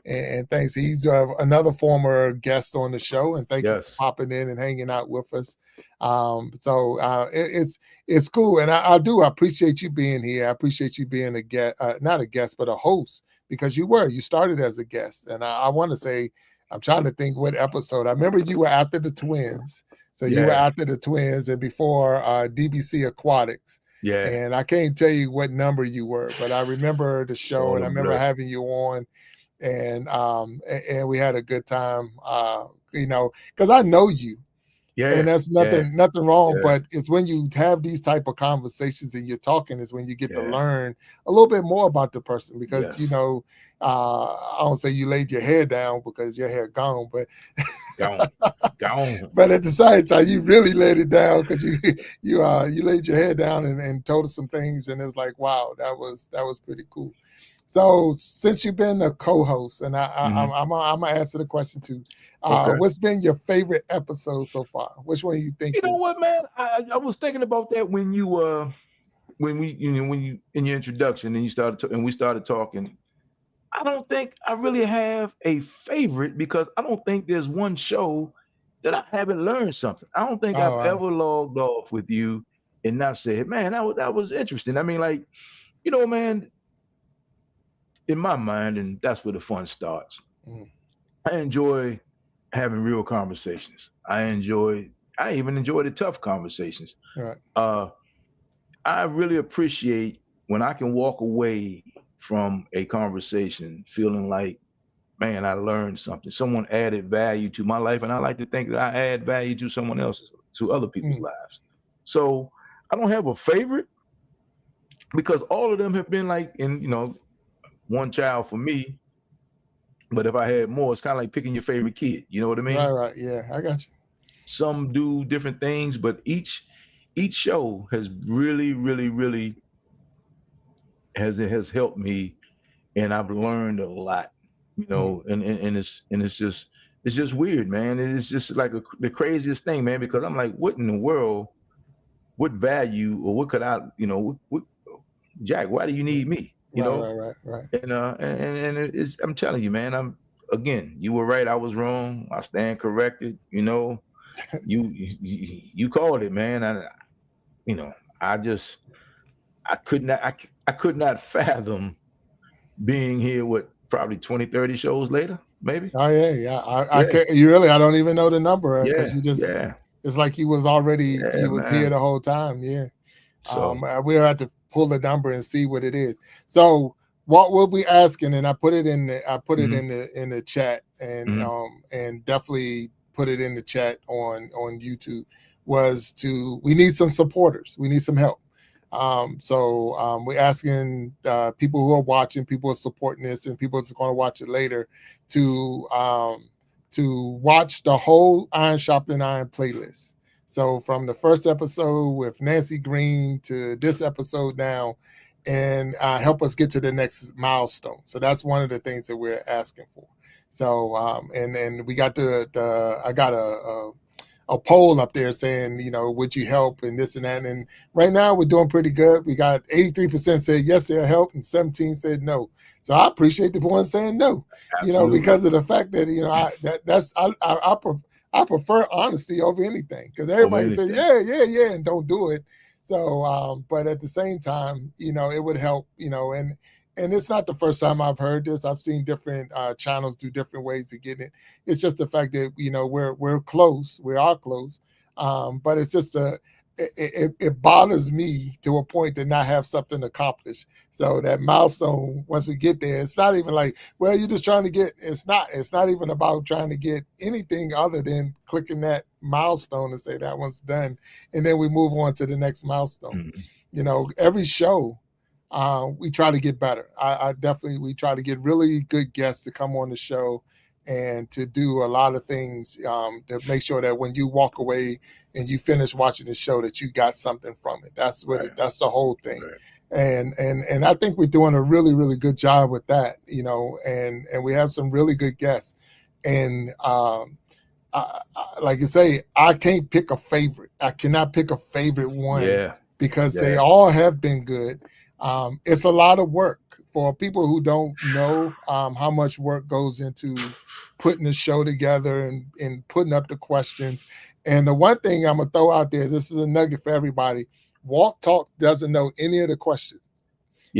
And thanks. He's another former guest on the show, and thank you for yes, popping in and hanging out with us. So it's cool, and I do appreciate you being here. I appreciate you being a guest, not a guest, but a host because you started as a guest, and I want to say I'm trying to think what episode. I remember you were after the twins. So you were yeah, after the twins and before DBC Aquatics. yeah. And I can't tell you what number you were, but I remember the It's show all and a I remember blur. having you on and we had a good time. Because I know you and Yeah, that's yeah, nothing wrong, yeah, but it's when you have these type of conversations and you're talking is when you get to yeah, learn a little bit more about the person because yes. I don't say you laid your hair down because your hair gone, but Gone, gone. but at the same time you really laid it down because you laid your hair down and told us some things and it was like wow that was pretty cool. So since you've been a co-host, and Hmm. I'm gonna answer the question too, Okay. what's been your favorite episode so far? Which one you think You know is? what, man? I was thinking about that when you when we when you in your introduction and and we started talking. I don't think I really have a favorite because I don't think there's one show that I haven't learned something. I don't think I've Oh, ever logged off with you and not said, man, that was interesting. I mean, like, you know, man, in my mind, and that's where the fun starts. mm, I enjoy having real conversations. I even enjoy the tough conversations. right. Uh, I really appreciate when I can walk away from a conversation feeling like, man, I learned something. Someone added value to my life, and I like to think that I add value to to other people's Mm, lives. So I don't have a favorite. because all of them have been like, and one child for me. But if I had more, it's kind of like picking your favorite kid. You know what I Right, mean? right. Yeah, I got you. Some do different things, but each show has really, really, really has helped me, and I've learned a lot. Mm, And it's just weird, man. It's just like the craziest thing, man. Because I'm like, what in the world? What value or what could I? Jack, why do you mm. need me? Right, right, right, right. And I'm telling you, man. Again, you were right. I was wrong. I stand corrected. You called it, man. You know, I just I could not fathom being here with probably 20, 30 shows later, maybe. Oh yeah, yeah. I Yeah, can't. You really? I don't even know the number because yeah, you just. yeah, It's like he was already. He yeah, was here man. the whole time. Yeah. So, We'll have to pull the number and see what it is. So what we'll be asking, and I put it hmm in the chat, hmm and definitely put it in the chat on YouTube. Was to we need some supporters. We need some help. We're asking people who are watching, people who are supporting this, and people that's going to watch it later to watch the whole Iron Sharpening Iron playlist. So from the first episode with Nancy Green to this episode now, and help us get to the next milestone. So that's one of the things that we're asking for. So and we got the I got a poll up there saying, would you help and this and that. And right now we're doing pretty good. We got 83% said yes, they'll help, and 17 said no. So I appreciate the ones saying no, absolutely. because of the fact that I prefer honesty over anything because Over everybody says anything. yeah, yeah, yeah, and don't do it. So, but at the same time, it would help, and it's not the first time I've heard this. I've seen different channels do different ways of getting it. It's just the fact that we're close, we are close, but it's just it bothers me to a point to not have something accomplished. So that milestone, once we get there, it's not even like, well, you're just trying to get. It's not even about trying to get anything other than clicking that milestone and say that one's done, and then we move on to the next milestone. Mhm. Every show we try to get better. I definitely we try to get really good guests to come on the show and to do a lot of things to make sure that when you walk away and you finish watching the show that you got something from it. That's what Right, that's the whole thing. right. And I think we're doing a really really good job with that. And we have some really good guests. And like you say, I can't pick a favorite. I cannot pick a favorite one Yeah, because they yeah. all have been good. It's a lot of work for people who don't know how much work goes into putting the show together and putting up the questions. And the one thing I'm gonna throw out there, this is a nugget for everybody. Walt Talk doesn't know any of the questions.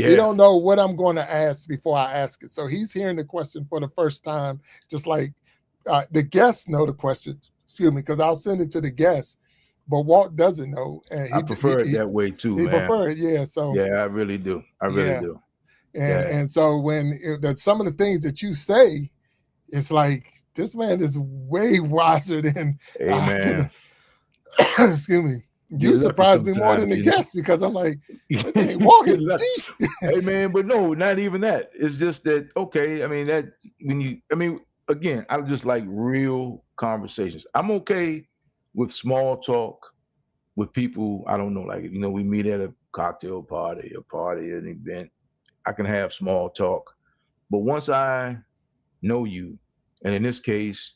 He Yeah. don't know what I'm going to ask before I ask it. So he's hearing the question for the first time, just like the guests know the questions. Excuse me, because I'll send it to the guests, but Walt doesn't know, and I he prefer it he, that way too, he man. prefer it. Yeah, so Yeah, I really do. I really yeah, do. and Yeah. and so when that some of the things that you say, it's like this man is way wiser than I can. Amen. Excuse me. You Get lucky surprised me more sometimes, than the you know. guests because I'm like, that thing walk Get is lucky. deep. Hey man, but no, not even that. It's just that okay. I mean that when you. I mean again, I just like real conversations. I'm okay with small talk with people I don't know. Like we meet at a cocktail party, an event. I can have small talk, but once I know you, and in this case,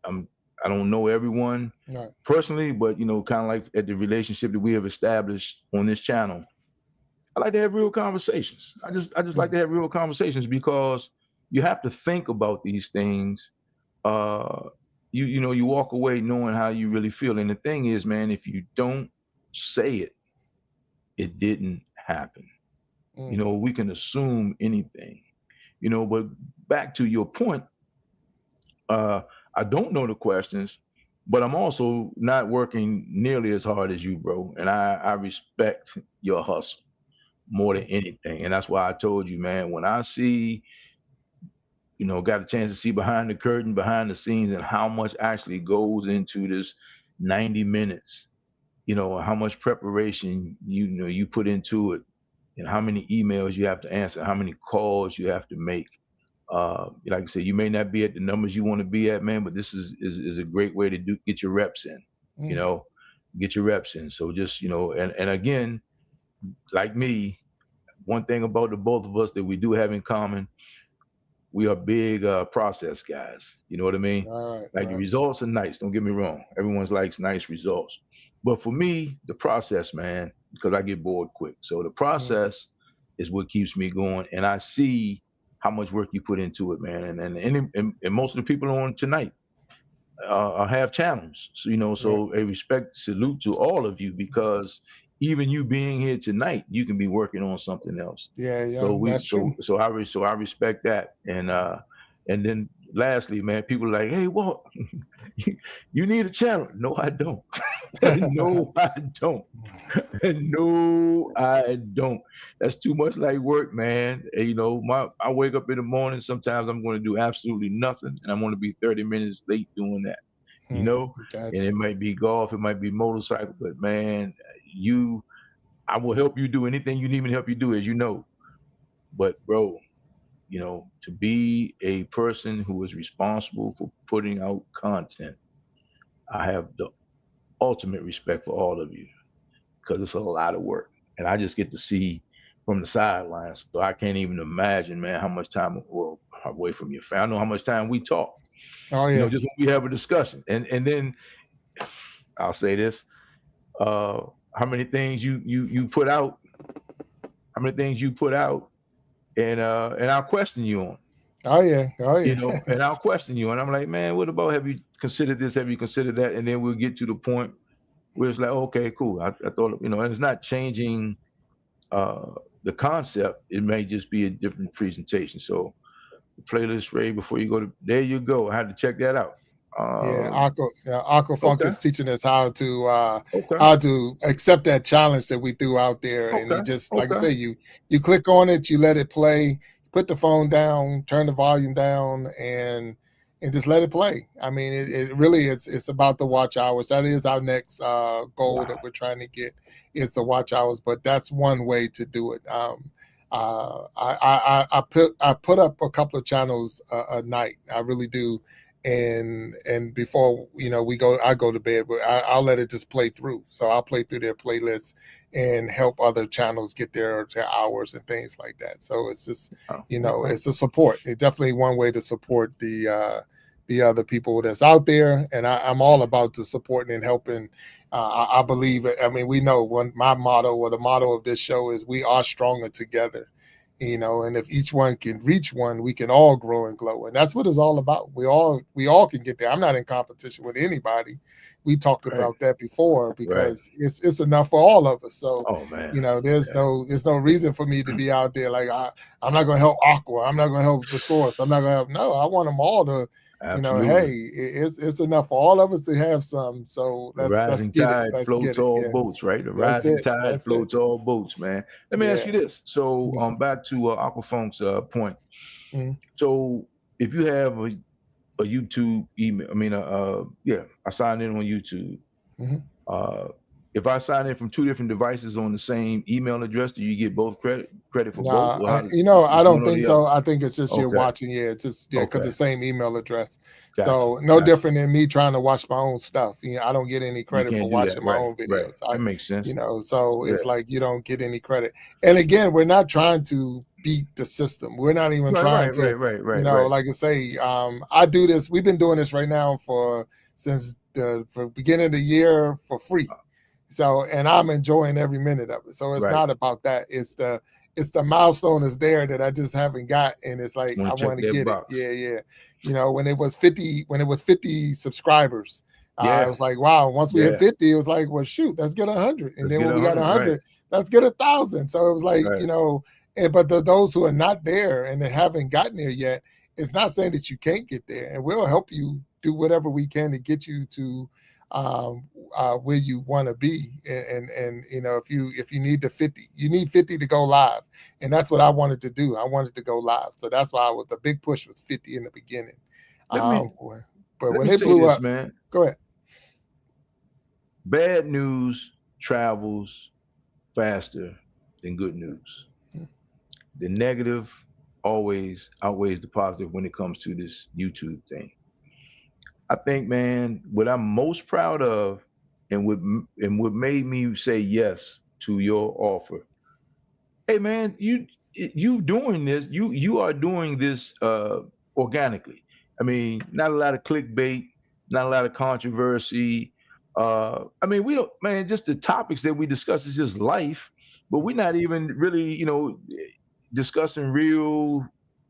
I'm I don't know everyone Right. personally, but kind of like at the relationship that we have established on this channel. I like to have real conversations. I just like Mm, to have real conversations because you have to think about these things. Uh, you walk away knowing how you really feel. And the thing is, man, if you don't say it, it didn't happen. mm, We can assume anything. But back to your point, uh, I don't know the questions, but I'm also not working nearly as hard as you, bro. And I respect your hustle more than mm, anything. And that's why I told you, man, when I see, got a chance to see behind the curtain, behind the scenes, and how much actually goes into this 90 minutes, how much preparation you put into it, and how many emails you have to answer, how many calls you have to make. Like I said, you may not be at the numbers you want to be at, man, but this is a great way to get your reps in. You Mm, know, get your reps in. So just and again, like me, one thing about the both of us that we do have in common, we are big process guys. You know what I mean? right, Like the right. results are nice. Don't get me wrong. Everyone's likes nice results, but for me, the process, man, because I get bored quick. So the Mm, process is what keeps me going, and I see how much work you put into it, man. And most of the people on tonight have channels. So right. so a respect salute to all of you, because even you being here tonight, you can be working on something else. Yeah, yeah, So we that's true. so I respect that. And then lastly, man, people are like, hey, Walt, you need a channel. No, I don't. No, I don't. No, I don't. That's too much like work, man. And, I wake up in the morning. Sometimes I'm going to do absolutely nothing, and I'm going to be 30 minutes late doing that. You Mm, know, and gotcha. it might be golf, it might be motorcycle, but man, you, I will help you do anything you need me to help you do, as you know. But bro, to be a person who is responsible for putting out content, I have the ultimate respect for all of you, because it's a lot of work. And I just get to see from the sidelines. So I can't even imagine, man, how much time, well, away from your family. I know how much time we talk, Oh yeah. just when we have a discussion. And then I'll say this, uh, how many things you put out, how many things you put out, and I'll question you on, Oh yeah. Oh yeah. and I'll question you. And I'm like, man, what about, have you considered this? Have you considered that? And then we'll get to the point where it's like, okay, cool. I thought, and it's not changing uh, the concept. It may just be a different presentation. So the playlist, Ray, before you go to, there you go. I had to check that out. Yeah, Um, Aqua Funk okay, is teaching us okay, how to accept that challenge that we threw out there, and okay, you just like I okay. say, you click on it, you let it play, put the phone down, turn the volume down, and just let it play. I mean, it really it's about the watch hours. That is our next goal that Wow. we're trying to get is the watch hours, but that's one way to do it. I put up a couple of channels a night. I really do, and before I go to bed, but I'll let it just play through. So I'll play through their playlists and help other channels get their hours and things like that. So it's just Oh, okay. it's a support. It's definitely one way to support the other people that's out there, and I'm all about the supporting and helping. I believe. I mean, we know when my motto or the motto of this show is "We are stronger together." And if each one can reach one, we can all grow and glow, and that's what it's all about. We all can get there. I'm not in competition with anybody. We talked Right, about that before right. because it's enough for all of us. So Oh man. Yeah. there's no reason for me to be out there like I'm not going to help Aqua, I'm not going to help the source, I'm not going to help. No, I want them all to, hey, Absolutely. it's enough for all of us to have some. So The let's rising get it. tide Let's get floats it. all Yeah, boats, right? The that's rising it. tide That's it. floats all boats, man. Let me ask Yeah. you this. So, Yes, sir. back to Aquafunk's point. Mm-hmm. So, if you have a YouTube email, I mean, yeah, I signed in on YouTube. Mm-hmm. Uh, if I sign in from two different devices on the same email address, do you get both credit for both, Nah, or how does I it's one don't or think the other? so. I think it's just you're Okay, watching. Yeah, it's just because okay, the same email address. gotcha, So no gotcha. different than me trying to watch my own stuff. I don't get any You credit for can't do that, watching my right? own Right. videos. That makes sense. So Yeah. it's like you don't get any credit. And again, we're not trying to beat the system. We're not even Right, trying right, to, right, right, right, right. like I say, I do this. We've been doing this right now since the beginning of the year for free. So, and I'm enjoying every minute of it. So it's Right. not about that. It's the milestone is there that I just haven't got, and it's like I Want to check want to that get it. box. Yeah, yeah. When it was 50 subscribers, it Yeah, was like wow. Once we hit yeah. 50, it was like, well, shoot, let's get 100, and Let's then get when we got 100. Right, 100, let's get 1,000. So it was like right. but those who are not there and they haven't gotten there yet, it's not saying that you can't get there, and we'll help you do whatever we can to get you to um, where you want to be. And if you need the 50, you need 50 to go live, and that's what I wanted to do. I wanted to go live, so that's why the big push was 50 in the beginning. Let me But let when me it say blew this, up, man. go ahead. Bad news. travels faster than good news. The negative always outweighs the positive when it comes to this YouTube thing. I think, man, what I'm most proud of, and what made me say yes to your offer. Hey, man, you doing this? You are doing this organically. I mean, not a lot of clickbait, not a lot of controversy. I mean, we don't, man. Just the topics that we discuss is just life, but we're not even really, discussing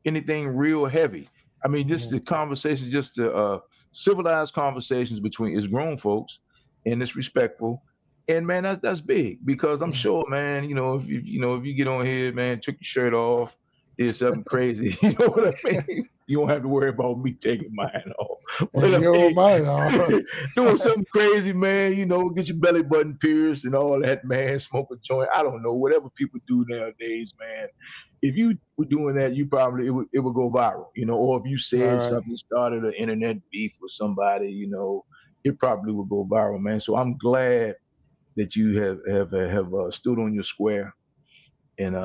anything real heavy. I mean, just Mhm. the conversations, just the civilized conversations between it's grown folks, and it's respectful. And man, that's big because I'm Mhm. sure, man, if you get on here, man, took your shirt off, did something crazy, you know what I mean? You don't have to worry about me taking mine off. But I You don't mean, mind, huh? doing something crazy, man, get your belly button pierced and all that, man, smoke a joint. I don't know, whatever people do nowadays, man. If you were doing that, you probably it would go viral, or if you All said right. something, started an internet beef with somebody, it probably would go viral, man. So I'm glad that you have stood on your square and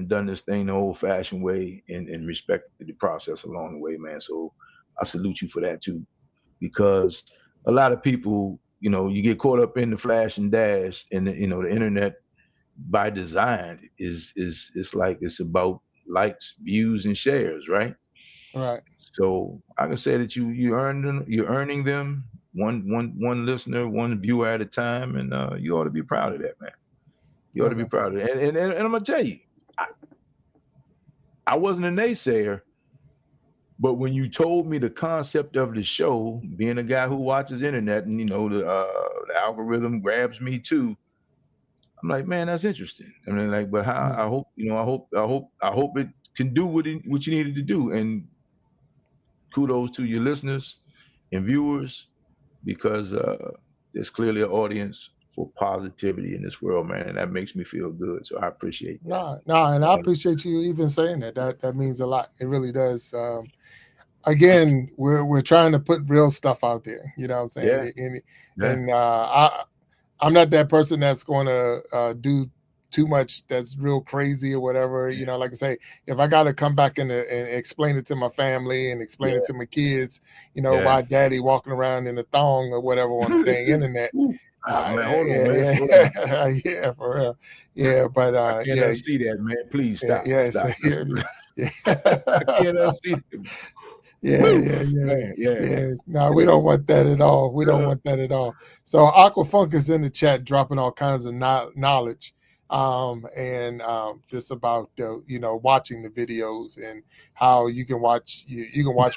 done this thing the old fashioned way and respected the process along the way, man. So I salute you for that too, because a lot of people, you get caught up in the flash and dash, and the internet by design is it's like it's about likes, views, and shares, right? Right. So I can say that you're earning them one listener, one viewer at a time, and you ought to be proud of that, man. You ought to be Okay. proud of it. And I'm gonna tell you, I, I wasn't a naysayer, but when you told me the concept of the show, being a guy who watches internet, and the algorithm grabs me too, I'm like, man, that's interesting. I mean, like, but how? Mhm. I hope it can do what you needed to do. And kudos to your listeners and viewers because there's clearly an audience for positivity in this world, man, and that makes me feel good. So I appreciate that. No, no, and I Um, appreciate you even saying that. That means a lot. It really does. Again, we're trying to put real stuff out there. You know what I'm saying? yeah, yeah, I'm not that person that's going to do too much that's real crazy or whatever. yeah, Like I say, if I got to come back and explain it to my family and explain it yeah, to my kids, yeah. why daddy walking around in a thong or whatever on the dang internet. Ooh, ah, man, hold on, man, Yeah, slow down. yeah, yeah, for real. Yeah, but I can't yeah, unsee that, man. Please yeah, stop, yeah, so, stop. yeah, yeah. I can't unsee it. Yeah, Woo, yeah, yeah, man, yeah. yeah. No, we don't want that at all. We don't Uh, want that at all. So Aquafunk is in the chat, dropping all kinds of knowledge, and just about watching the videos and how you can watch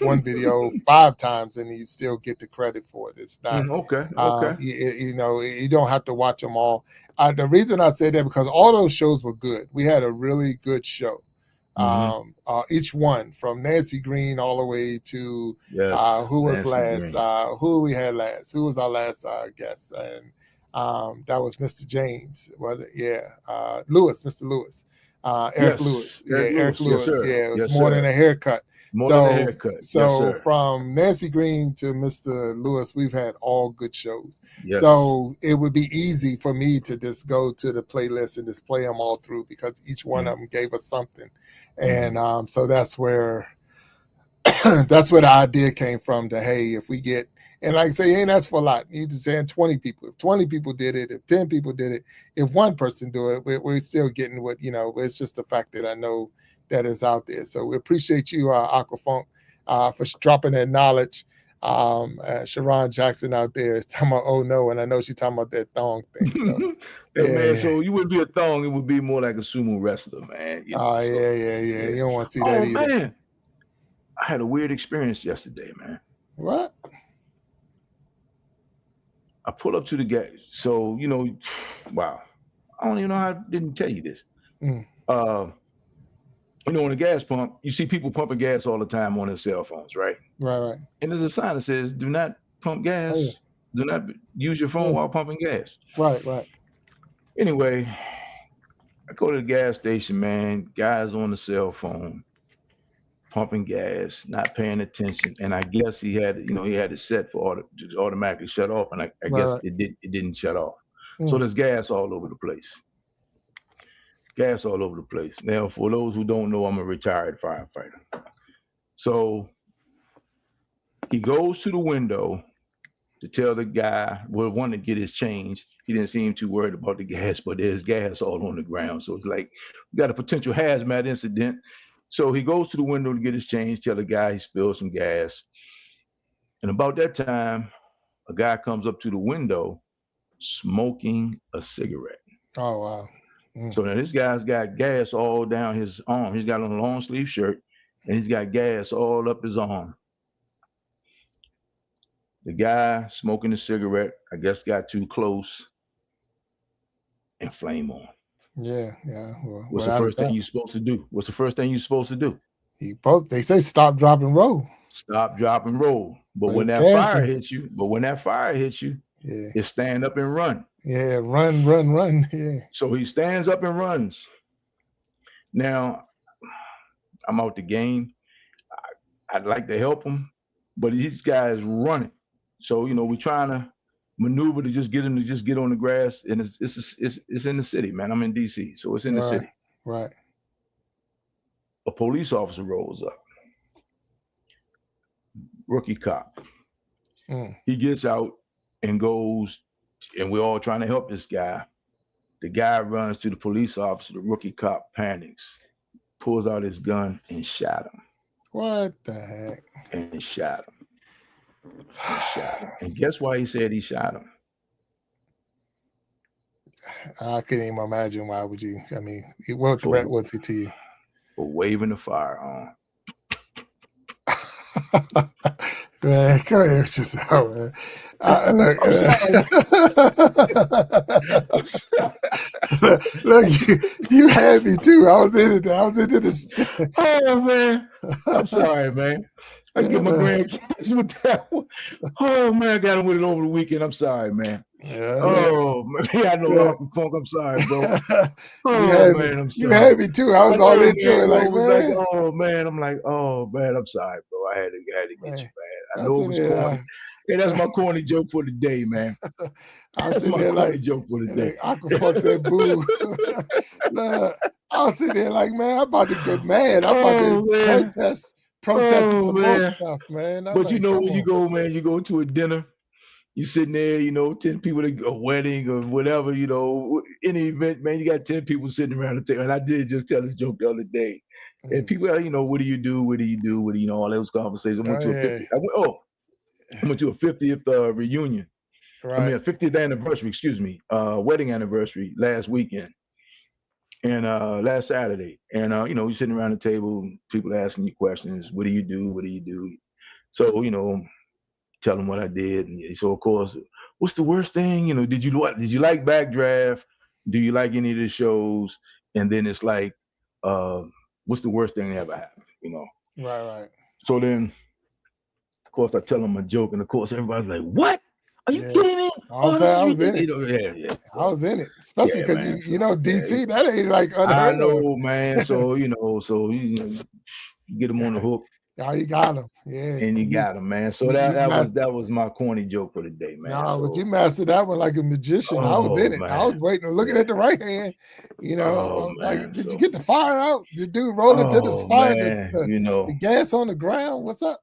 one video 5 times and you still get the credit for it. It's not, okay, okay. you don't have to watch them all. The reason I say that because all those shows were good. We had a really good show, Hmm. each one from Nancy Green all the way to Yes, who was Nancy last, Green. who we had last, who was our last guest, and that was Mr. James, was it? Yeah, Lewis, Mr. Lewis, Eric Yes, Lewis, yeah, Eric Eric Lewis. Yes, Lewis, sir. yeah, it was Yes, more than sir. a haircut. More than a So, haircut. Yes, so sir. from Nancy Green to Mr. Lewis, we've had all good shows. Yes. So it would be easy for me to just go to the playlist and just play them all through because each one of them gave us something, and Mm-hmm. so that's where that's where the idea came from. To hey, if we get and like I say, ain't that's for a lot. You just saying 20 people. If 20 people did it, if 10 people did it, if one person do it, we're still getting what It's just the fact that I know that is out there. So we appreciate you, Aquafunk, for dropping that knowledge. Sharon Jackson out there talking about oh no, and I know she's talking about that thong thing. So Hey yeah, man, yeah. so you wouldn't be a thong, it would be more like a sumo wrestler, man. Oh So yeah, yeah, yeah. yeah. You don't want to see that Oh either. man, I had a weird experience yesterday, man. What? I pull up to the gas. So, wow. I don't even know how I didn't tell you this. Mm, Uh, on the gas pump, you see people pumping gas all the time on their cell phones, right? right, right. And there's a sign that says, do not pump Oh yeah, gas. Do not use your phone yeah. while pumping gas. Right, right. Anyway, I go to the gas station, man. Guys on the cell phone, pumping gas, not paying attention. And I guess he had it set for to automatically shut off. And I Right, guess right. it didn't shut off. So Mm. there's gas all over the place. Gas all over the place. Now, for those who don't know, I'm a retired firefighter. So he goes to the window to tell the guy, well, one to get his change. He didn't seem too worried about the gas, but there's gas all on the ground. So it's like, we got a potential hazmat incident. So he goes to the window to get his change, tell the guy he spilled some gas. And about that time, a guy comes up to the window smoking a cigarette. Oh wow. Mm. So now this guy's got gas all down his arm. He's got on a long sleeve shirt and he's got gas all up his arm. The guy smoking a cigarette, I guess, got too close and flame on. Yeah, yeah. Well, What's the without a first thing doubt. you're supposed to do? What's the first thing you're supposed to do? They say stop, drop, and roll. Stop, drop, and roll. But But when it's that fire gassing. hits you, Yeah. it's stand up and run. Yeah. Run, run, run. Yeah. So he stands up and runs. Now I'm out the game. I'd like to help him, but these guys running. So we're trying to maneuver to just get him to just get on the grass, and it's in the city, man. I'm in D.C., so it's in the Right. city. Right. A police officer rolls up, rookie cop. Mm. He gets out and goes, and we're all trying to help this guy. The guy runs to the police officer. The rookie cop panics, pulls out his gun and shot him. What the heck? And shot him. And shot him. And guess why he said he shot him? I couldn't even imagine. Why would you? I mean, what threat was he to you? For waving the firearm. Man, come here, it's just man. Look, look, you had me too. I was into this. Oh man, I'm sorry, man. I get my grandkids with that one. Oh man, I got them with it over the weekend. I'm sorry, man. Yeah, oh man, I know Uncle Funk. I'm sorry, bro. Oh man, I'm sorry. You had me too. I was all into it, like man. Like, oh man, I'm like, oh man, I'm sorry, bro. I had to get you, man. I know it was corny. Hey, that's my corny joke for the day, man. I was sitting there like joke for the day. Uncle Funk said, "Boo." No, I was sitting there like, man, I'm about to get mad. I'm about to protesting some more stuff, man. But like, when you go, man, you go to a dinner. You sitting there, 10 people at a wedding or whatever, any event, man, you got 10 people sitting around the table. And I did just tell this joke the other day. And people are, what do you do? What do you do? What do you know? All those conversations. I went to a 50th reunion. Right. I mean, a 50th anniversary, excuse me, wedding anniversary last weekend. And last Saturday. And, you're sitting around the table, people asking you questions. What do you do? What do you do? So, tell them what I did. And so, of course, what's the worst thing? Did you like Backdraft? Do you like any of the shows? And then it's like, what's the worst thing that ever happened? Right. So then, of course, I tell them a joke, and of course, everybody's like, "What? Are you kidding me?" I was in it. I was in it, especially because DC. That ain't like unheard of. I know, man. So you get them on the hook. Oh, you got him, yeah. And you got him, man. So that was my corny joke for the day, man. No, but you mastered that one like a magician. I was in it. Man. I was waiting, looking at the right hand. Like, did you get the fire out? The dude roll into the fire, the gas on the ground. What's up?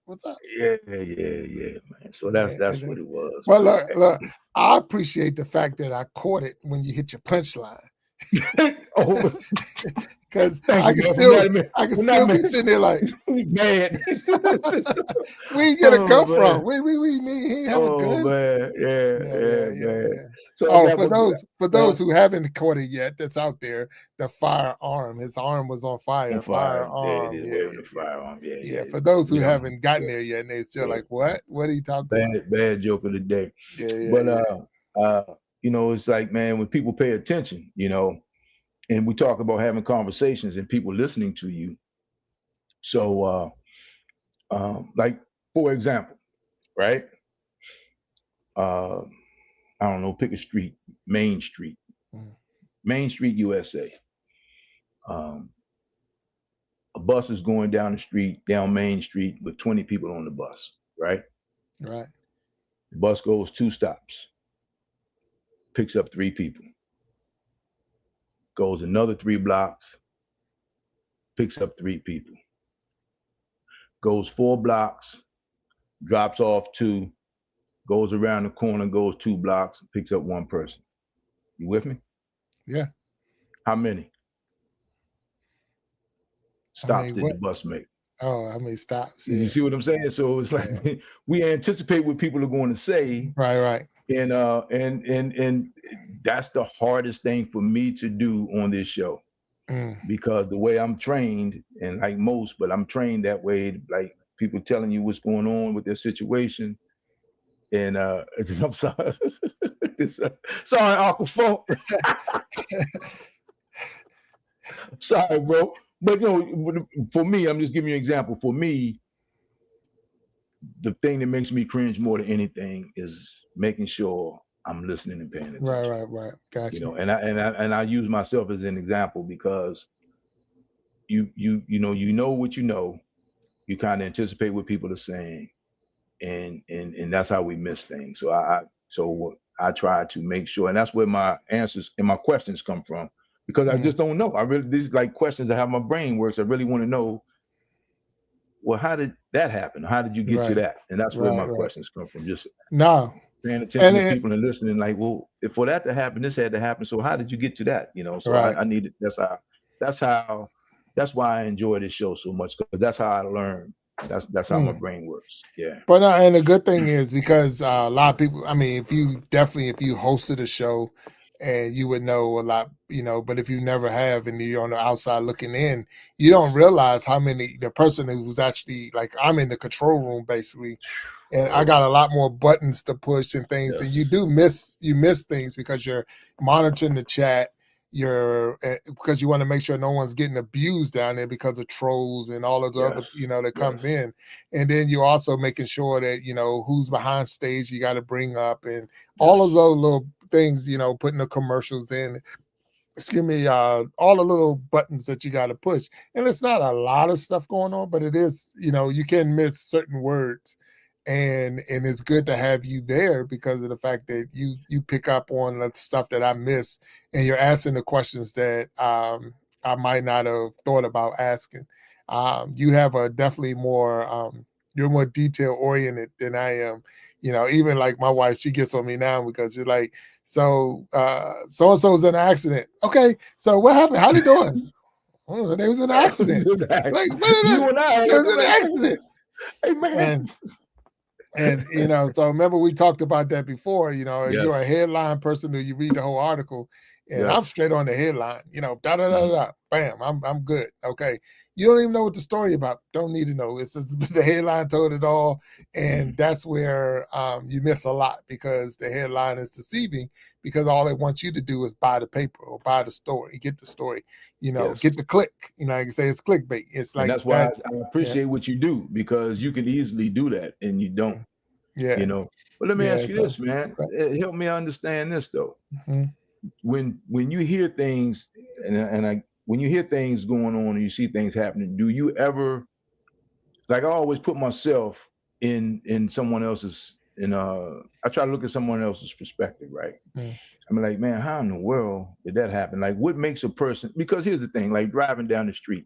Yeah, man. So that's what it was. Well, look, I appreciate the fact that I caught it when you hit your punchline. Because I can still be sitting there like, man, where you get a gun from? We he have a gun. Man. Yeah. So for those who haven't caught it yet, that's out there, the firearm. His arm was on fire. Firearm. Yeah. For those who haven't gotten there yet, and they're still like, what? What are you talking about? Bad joke of the day. But it's like, man, when people pay attention, and we talk about having conversations and people listening to you. So, like, for example, right? I don't know, pick a street, Main Street, Main Street, USA. A bus is going down Main Street with 20 people on the bus, right? Right. The bus goes 2 stops. picks up 3 people, goes another 3 blocks, picks up 3 people, goes 4 blocks, drops off 2, goes around the corner, goes 2 blocks, picks up 1 person. You with me? Yeah. How many I stops mean, did what? the bus make? Oh, how many stops? You Yeah. see what I'm saying? So it's like Yeah. we anticipate what people are going to say, Right. Right. and that's the hardest thing for me to do on this show, Mm, because the way I'm trained, and like most, but I'm trained that way, like people telling you what's going on with their situation, and I'm sorry, sorry, Uncle Funk, sorry, bro, but for me, I'm just giving you an example. For me, the thing that makes me cringe more than anything is making sure I'm listening and paying right. attention. Right. Right. Got you. And I use myself as an example because you know what you know. You kind of anticipate what people are saying, and that's how we miss things. So I try to make sure, and that's where my answers and my questions come from, because I Mm, just don't know. I really, these like questions that how my brain works. I really want to know, well, how did that happen? How did you get to right. that? And that's where Right. my Right. questions come from. Just No. paying attention And to it. people and listening, like, well, if for that to happen, this had to happen. So how did you get to that? So Right. I needed. That's how. That's why I enjoy this show so much, because that's how I learn. That's how my Mm. brain works. Yeah. But and the good thing is because a lot of people. I mean, if you hosted a show, and you would know a lot, But if you never have, and you're on the outside looking in, you don't realize how many the person who's actually like I'm in the control room basically, and I Oh got a lot more buttons to push and things, and yes, you miss things because you're monitoring the chat. You're because you want to make sure no one's getting abused down there because of trolls and all of the other yes, that come yes, in, and then you're also making sure that who's behind stage you got to bring up and all of yes, those little things, putting the commercials in, excuse me, all the little buttons that you got to push. And it's not a lot of stuff going on, but it is, you can miss certain words. And it's good to have you there because of the fact that you pick up on the stuff that I miss, and you're asking the questions that I might not have thought about asking. You have a definitely more you're more detail oriented than I am. Even like my wife, she gets on me now because you're like, so and so's in an accident. Okay, so what happened? How they doing? Oh, there was an accident. Like, wait a you minute, and I there like, was an like, accident. hey man. And so remember we talked about that before. You're a Yes, headline person, or you read the whole article, and I'm yes, straight on the headline. Da da da mhm, da. Bam, I'm good. Okay, you don't even know what the story about. Don't need to know. It's just the headline told it all, and mhm, that's where you miss a lot because the headline is deceiving. Because all they want you to do is buy the paper or buy the story, get the story. yes. Get the click. Like you say, it's clickbait. It's And like that's why that. I Yeah, appreciate what you do, because you can easily do that and you don't, you yeah, know. But let me yeah. ask you So. this, man. Help me understand this though. Mhm, When you hear things, and when you hear things going on and you see things happening, do you ever, like, I always put myself in someone else's, I try to look at someone else's perspective, right? mhm, I mean, like, man, how in the world did that happen? Like, what makes a person? Because here's the thing, like driving down the street.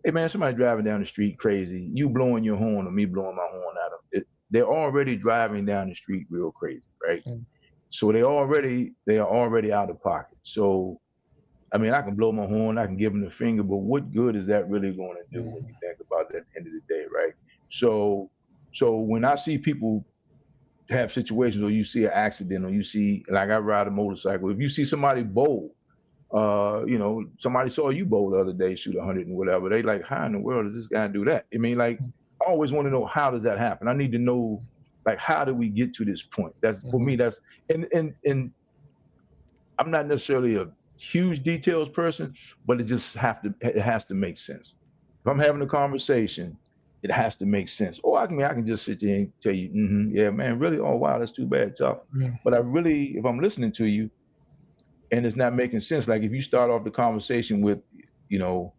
Hey, man, somebody driving down the street crazy. You blowing your horn or me blowing my horn at them. They're already driving down the street real crazy, right? mhm, So they are already out of pocket. So I mean, I can blow my horn, I can give them the finger, but what good is that really going to do when you mhm, think about it at the end of the day, right? So, so when I see people have situations, or you see an accident, or you see, like, I ride a motorcycle. If you see somebody bowl, somebody saw you bowl the other day, shoot 100 and whatever. They like, how in the world does this guy do that? I mean, like, I always want to know, how does that happen? I need to know, like, how do we get to this point? That's for me. mhm, That's and I'm not necessarily a huge details person, but it has to make sense. If I'm having a conversation, it has to make sense. Or I can just sit there and tell you, yeah, man, really, oh wow, that's too bad, tough. mhm, But if I'm listening to you and it's not making sense, like if you start off the conversation with, you know,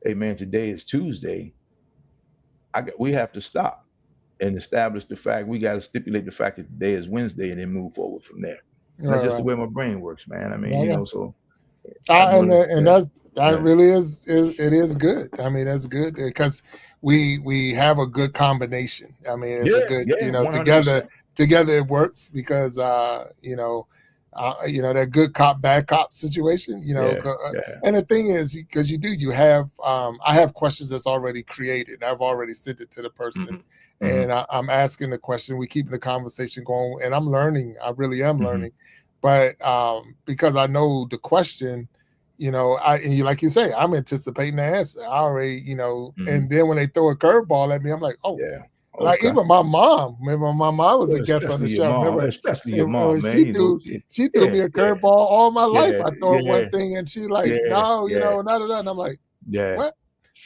hey man, today is Tuesday, we have to stop and establish the fact. We got to stipulate the fact that today is Wednesday, and then move forward from there. And that's Right, just the right. way my brain works, man. I mean, I got so you. I know that. And Yeah, that yeah, really is it is good. I mean, that's good because we have a good combination. I mean, it's a yeah, good, yeah, one hundred together percent. it works because that good cop bad cop situation. Yeah, yeah. And the thing is, because you have I have questions that's already created. I've already sent it to the person, Hmm. and Hmm. I'm asking the question. We keeping the conversation going, and I'm learning. I really am Hmm. learning, but because I know the question, like you say, I'm anticipating the answer. I already, Hmm. and then when they throw a curveball at me, I'm like, oh, Yeah. like Okay. even my mom. Remember, my mom was a Well, guest on the especially your show. mom, Remember, especially your and mom, man. she threw Yeah, me a yeah, curveball all my life. yeah, I thought yeah, one thing, and she like, yeah, no, yeah, not of that. And I'm like, yeah. what?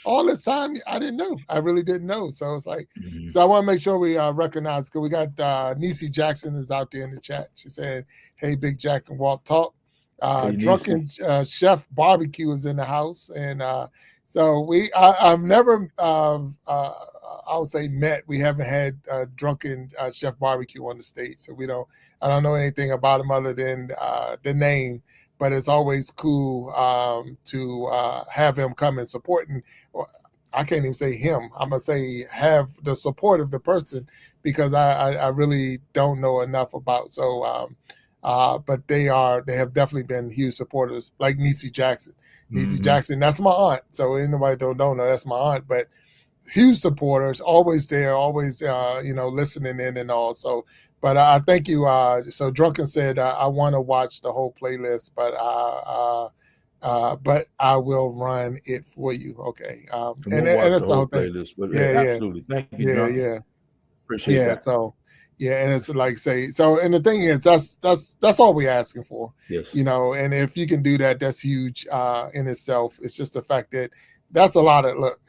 All this time, I didn't know. I really didn't know. So it's like, Hmm. so I want to make sure we recognize because we got Nisi Jackson is out there in the chat. She said, "Hey, Big Jack and Walt talk." Hey, Nisi. Drunken Chef Barbecue is in the house, and so I've never I would say met. We haven't had Drunken Chef Barbecue on the stage, so I don't know anything about him other than the name, but it's always cool to have him come and support. And I can't even say him. I'm gonna say have the support of the person because I really don't know enough about. So, but they have definitely been huge supporters, like Nisi Jackson. Nisi Hmm. Jackson, that's my aunt. So anybody don't know, that's my aunt. But huge supporters, always there, always listening in and all. So, but I thank you. So Drunken said I want to watch the whole playlist, but I will run it for you. Okay, I'm and gonna watch the that's the whole whole thing. playlist, but Yeah, yeah, absolutely. Thank you, yeah, Drunken. yeah, Appreciate yeah. that. So, yeah, and it's like say so. And the thing is, that's all we're asking for, Yes. And if you can do that, that's huge in itself. It's just the fact that that's a lot of look.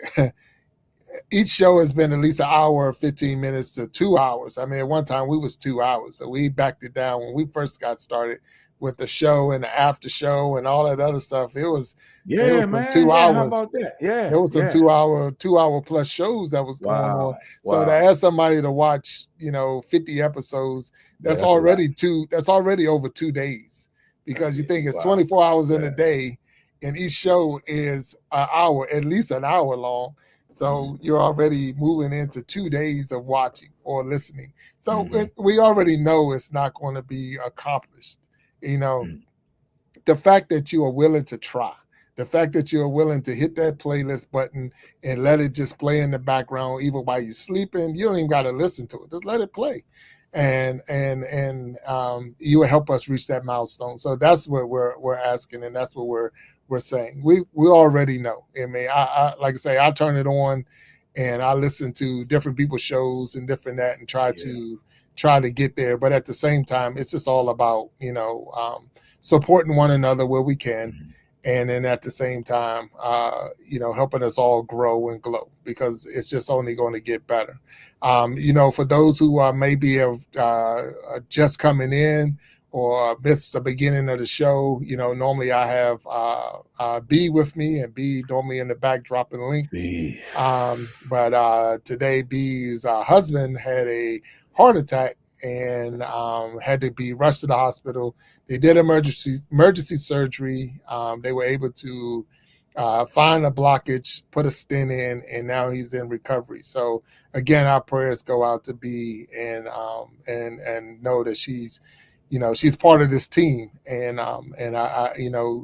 Each show has been at least an hour, 15 minutes to 2 hours. I mean, at one time we was 2 hours, so we backed it down when we first got started with the show and the after show and all that other stuff. It Yeah, was some man. two Yeah. How hours. about that? Yeah, There was some yeah. 2 hour plus shows that was going on. Wow. So to Wow. ask somebody to watch, 50 episodes, Yeah, that's a lot. that's already over 2 days. That's Because you it. think it's Wow. 24 hours in a Yeah. day, and each show is an hour, at least an hour long. Hmm. So you're already moving into 2 days of watching or listening. So Hmm. we already know it's not going to be accomplished. You know, Hmm. the fact that you are willing to try, the fact that you're willing to hit that playlist button and let it just play in the background, even while you're sleeping, you don't even got to listen to it. Just let it play, and you will help us reach that milestone. So that's what we're asking, and that's what we're saying. We already know. I mean, I like I say, I turn it on, and I listen to different people's shows and different that, and Yeah. try to get there. But at the same time, it's just all about supporting one another where we can, Hmm. and then at the same time, helping us all grow and glow because it's just only going to get better. For those who maybe have just coming in or missed the beginning of the show, normally I have B with me, and B normally in the back dropping links. Peace. But today, B's husband had a heart attack and had to be rushed to the hospital. They did emergency surgery. They were able to find a blockage, put a stent in, and now he's in recovery. So again, our prayers go out to B and know that she's part of this team, and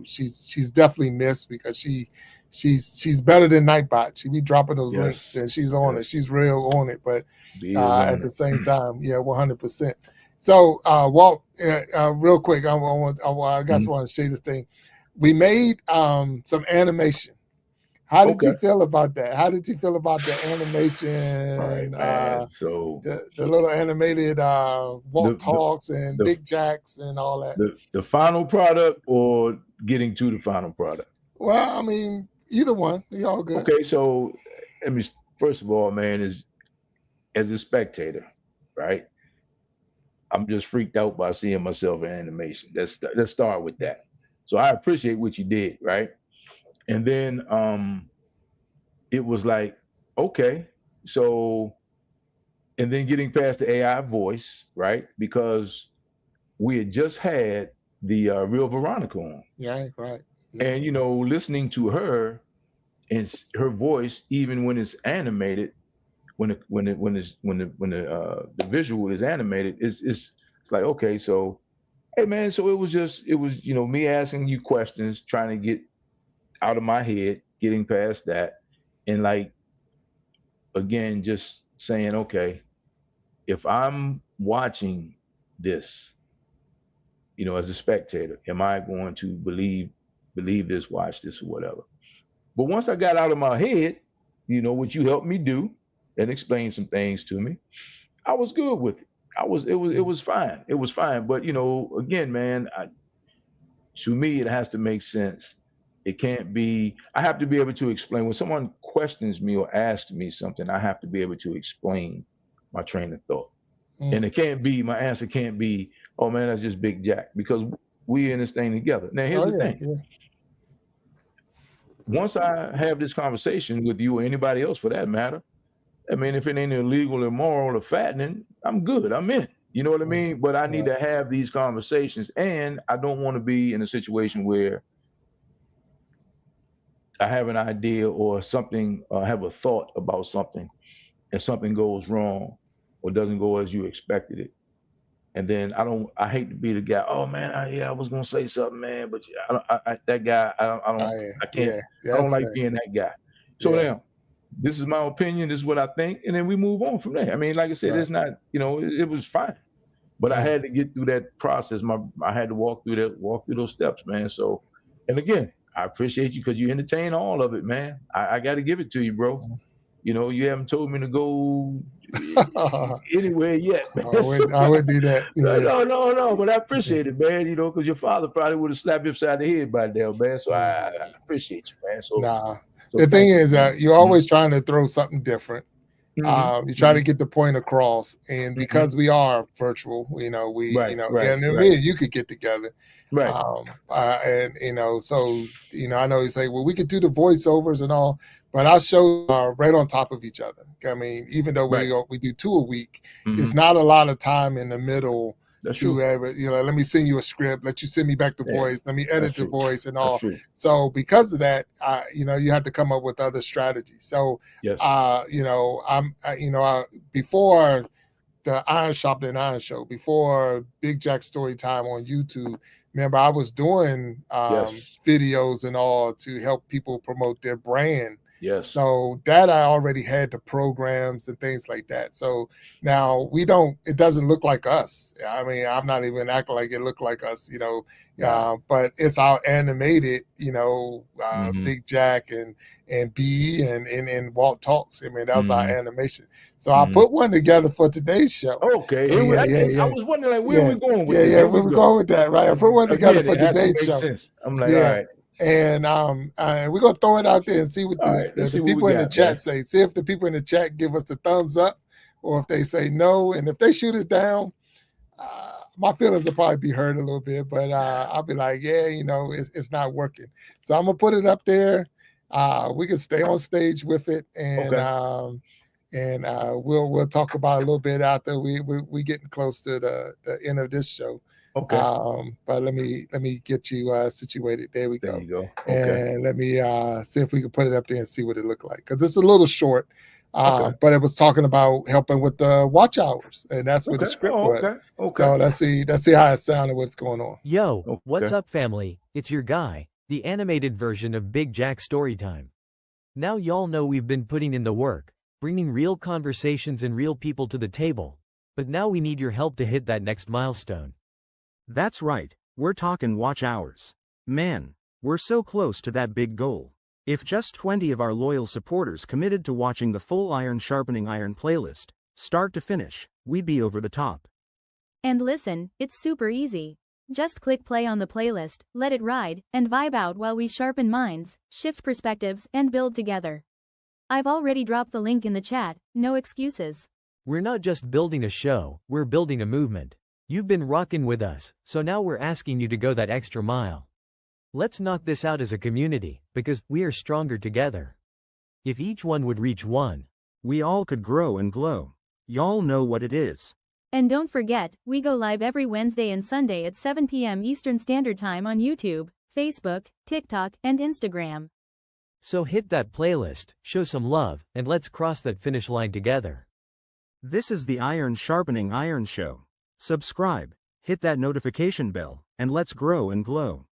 she's definitely missed because she's better than Nightbot. She be dropping those links Yes. and she's on it. Yes. She's real on it, but B is at on the it. same time, yeah, 100%. So, Walt, real quick, I guess I Mhm. want to say this thing. We made some animation. How did you Okay. feel about that? How did you feel about the All right, animation? man. So The little animated the Walt the talks and the Big Jacks and all that. the final product or getting to the final product. Well, I mean, either one, you all good. Okay, so let me first of all, man, is as a spectator, right? I'm just freaked out by seeing myself in animation. Let's start with that. So I appreciate what you did, right? And then it was like, okay, so and then getting past the AI voice, right? Because we had just had the real Veronica on, Yeah, right. Yeah. and listening to her and her voice, even when it's animated, when the visual is animated, it's like, okay, so hey man, so it was me asking you questions, trying to get out of my head, getting past that, and like again, just saying, okay, if I'm watching this, as a spectator, am I going to believe this, watch this, or whatever? But once I got out of my head, what you helped me do and explain some things to me, I was good with it. It was fine. It was fine. But again, man, to me, it has to make sense. It can't be. I have to be able to explain when someone questions me or asks me something. I have to be able to explain my train of thought, and Mm. it can't be. My answer can't be, "Oh man, that's just Big Jack," because we in this thing together. Now, here's Oh the yeah, thing. yeah. Once I have this conversation with you or anybody else for that matter, I mean, if it ain't illegal, immoral, or fattening, I'm good. I'm in. You know what I Mm. mean? But I need Right. to have these conversations, and I don't want to be in a situation where I have an idea or something, have a thought about something, and something goes wrong or doesn't go as you expected it. And then I don't. I hate to be the guy. Oh man, yeah, I was gonna say something, man, but I, don't- that guy, I don't, I Oh don't, yeah, I can't, yeah. I don't That's like right. being that guy. So Yeah. now, this is my opinion. This is what I think, and then we move on from there. I mean, like I said, Right. it's not, it was fine, but I Mm. had to get through that process. I had to walk through those steps, man. So, and again, I appreciate you because you entertain all of it, man. I got to give it to you, bro. Mm. You haven't told me to go anywhere yet, man. So, I would do that. no, Yeah. no, no, no. But I Yeah. appreciate it, man. Because your father probably would have slapped you upside the head by now, man. So Mm. I appreciate you, man. So, Nah. so The thing thank you, is, man. you're Mm-hmm. always trying to throw something different. You try to Mm-hmm. get the point across, and Mm-hmm. because we are virtual, Right, right, and then right, me and you could get together, right, and so I know you say, well, we could do the voiceovers and all, but our shows are right on top of each other. I mean, even though right. we do two a week, it's Mm-hmm. not a lot of time in the middle That's to true. have let me send you a script, let you send me back the Yeah, voice, let me that's edit the true. voice and That's all. true. So because of that, you have to come up with other strategies. So Yes. before the Iron Sharpening Iron show, before Big Jack Story Time on YouTube, remember I was doing Yes. videos and all to help people promote their brand. Yes. So that I already had the programs and things like that. So now it doesn't look like us. I mean, I'm not even acting like it looked like us, Nah. but it's our animated, Mm-hmm. Big Jack and B and Walt Talks. I mean, that was our Mm-hmm. animation. So I Mm-hmm. put one together for today's show. Okay. And yeah, yeah, I yeah, was wondering, like, where are yeah, we going with yeah, this? yeah. Here We we were go. going with that, right? I put one together Again, for it has to today's make show. sense. I'm like, all Yeah. right, And we're gonna throw it out there and see what all right. Let's the see what we people in the got, man. chat say. See if the people in the chat give us the thumbs up, or if they say no. And if they shoot it down, my feelings will probably be hurt a little bit. But I'll be like, yeah, it's not working. So I'm gonna put it up there. We can stay on stage with it, Okay. and we'll talk about it a little bit after we getting close to the end of this show. Okay. But let me get you situated. There we There go. you go. Okay. And let me see if we can put it up there and see what it looked like, because it's a little short. Okay. But it was talking about helping with the watch hours, and that's what the Okay. script Oh, was. okay. Okay. So let's see how it sounded. What's going on? Yo, what's Okay. up, family? It's your guy, the animated version of Big Jack Storytime. Now, y'all know we've been putting in the work, bringing real conversations and real people to the table. But now we need your help to hit that next milestone. That's right, we're talking watch hours. Man, we're so close to that big goal. If just 20 of our loyal supporters committed to watching the full Iron Sharpening Iron playlist, start to finish, we'd be over the top. And listen, it's super easy. Just click play on the playlist, let it ride, and vibe out while we sharpen minds, shift perspectives, and build together. I've already dropped the link in the chat, no excuses. We're not just building a show, we're building a movement. You've been rocking with us, so now we're asking you to go that extra mile. Let's knock this out as a community, because we are stronger together. If each one would reach one, We all could grow and glow. Y'all know what it is. And don't forget, we go live every Wednesday and Sunday at 7 p.m. Eastern Standard Time on YouTube, Facebook, TikTok, and Instagram. So hit that playlist, show some love, and let's cross that finish line together. This is the Iron Sharpening Iron Show. Subscribe, hit that notification bell, and let's grow and glow.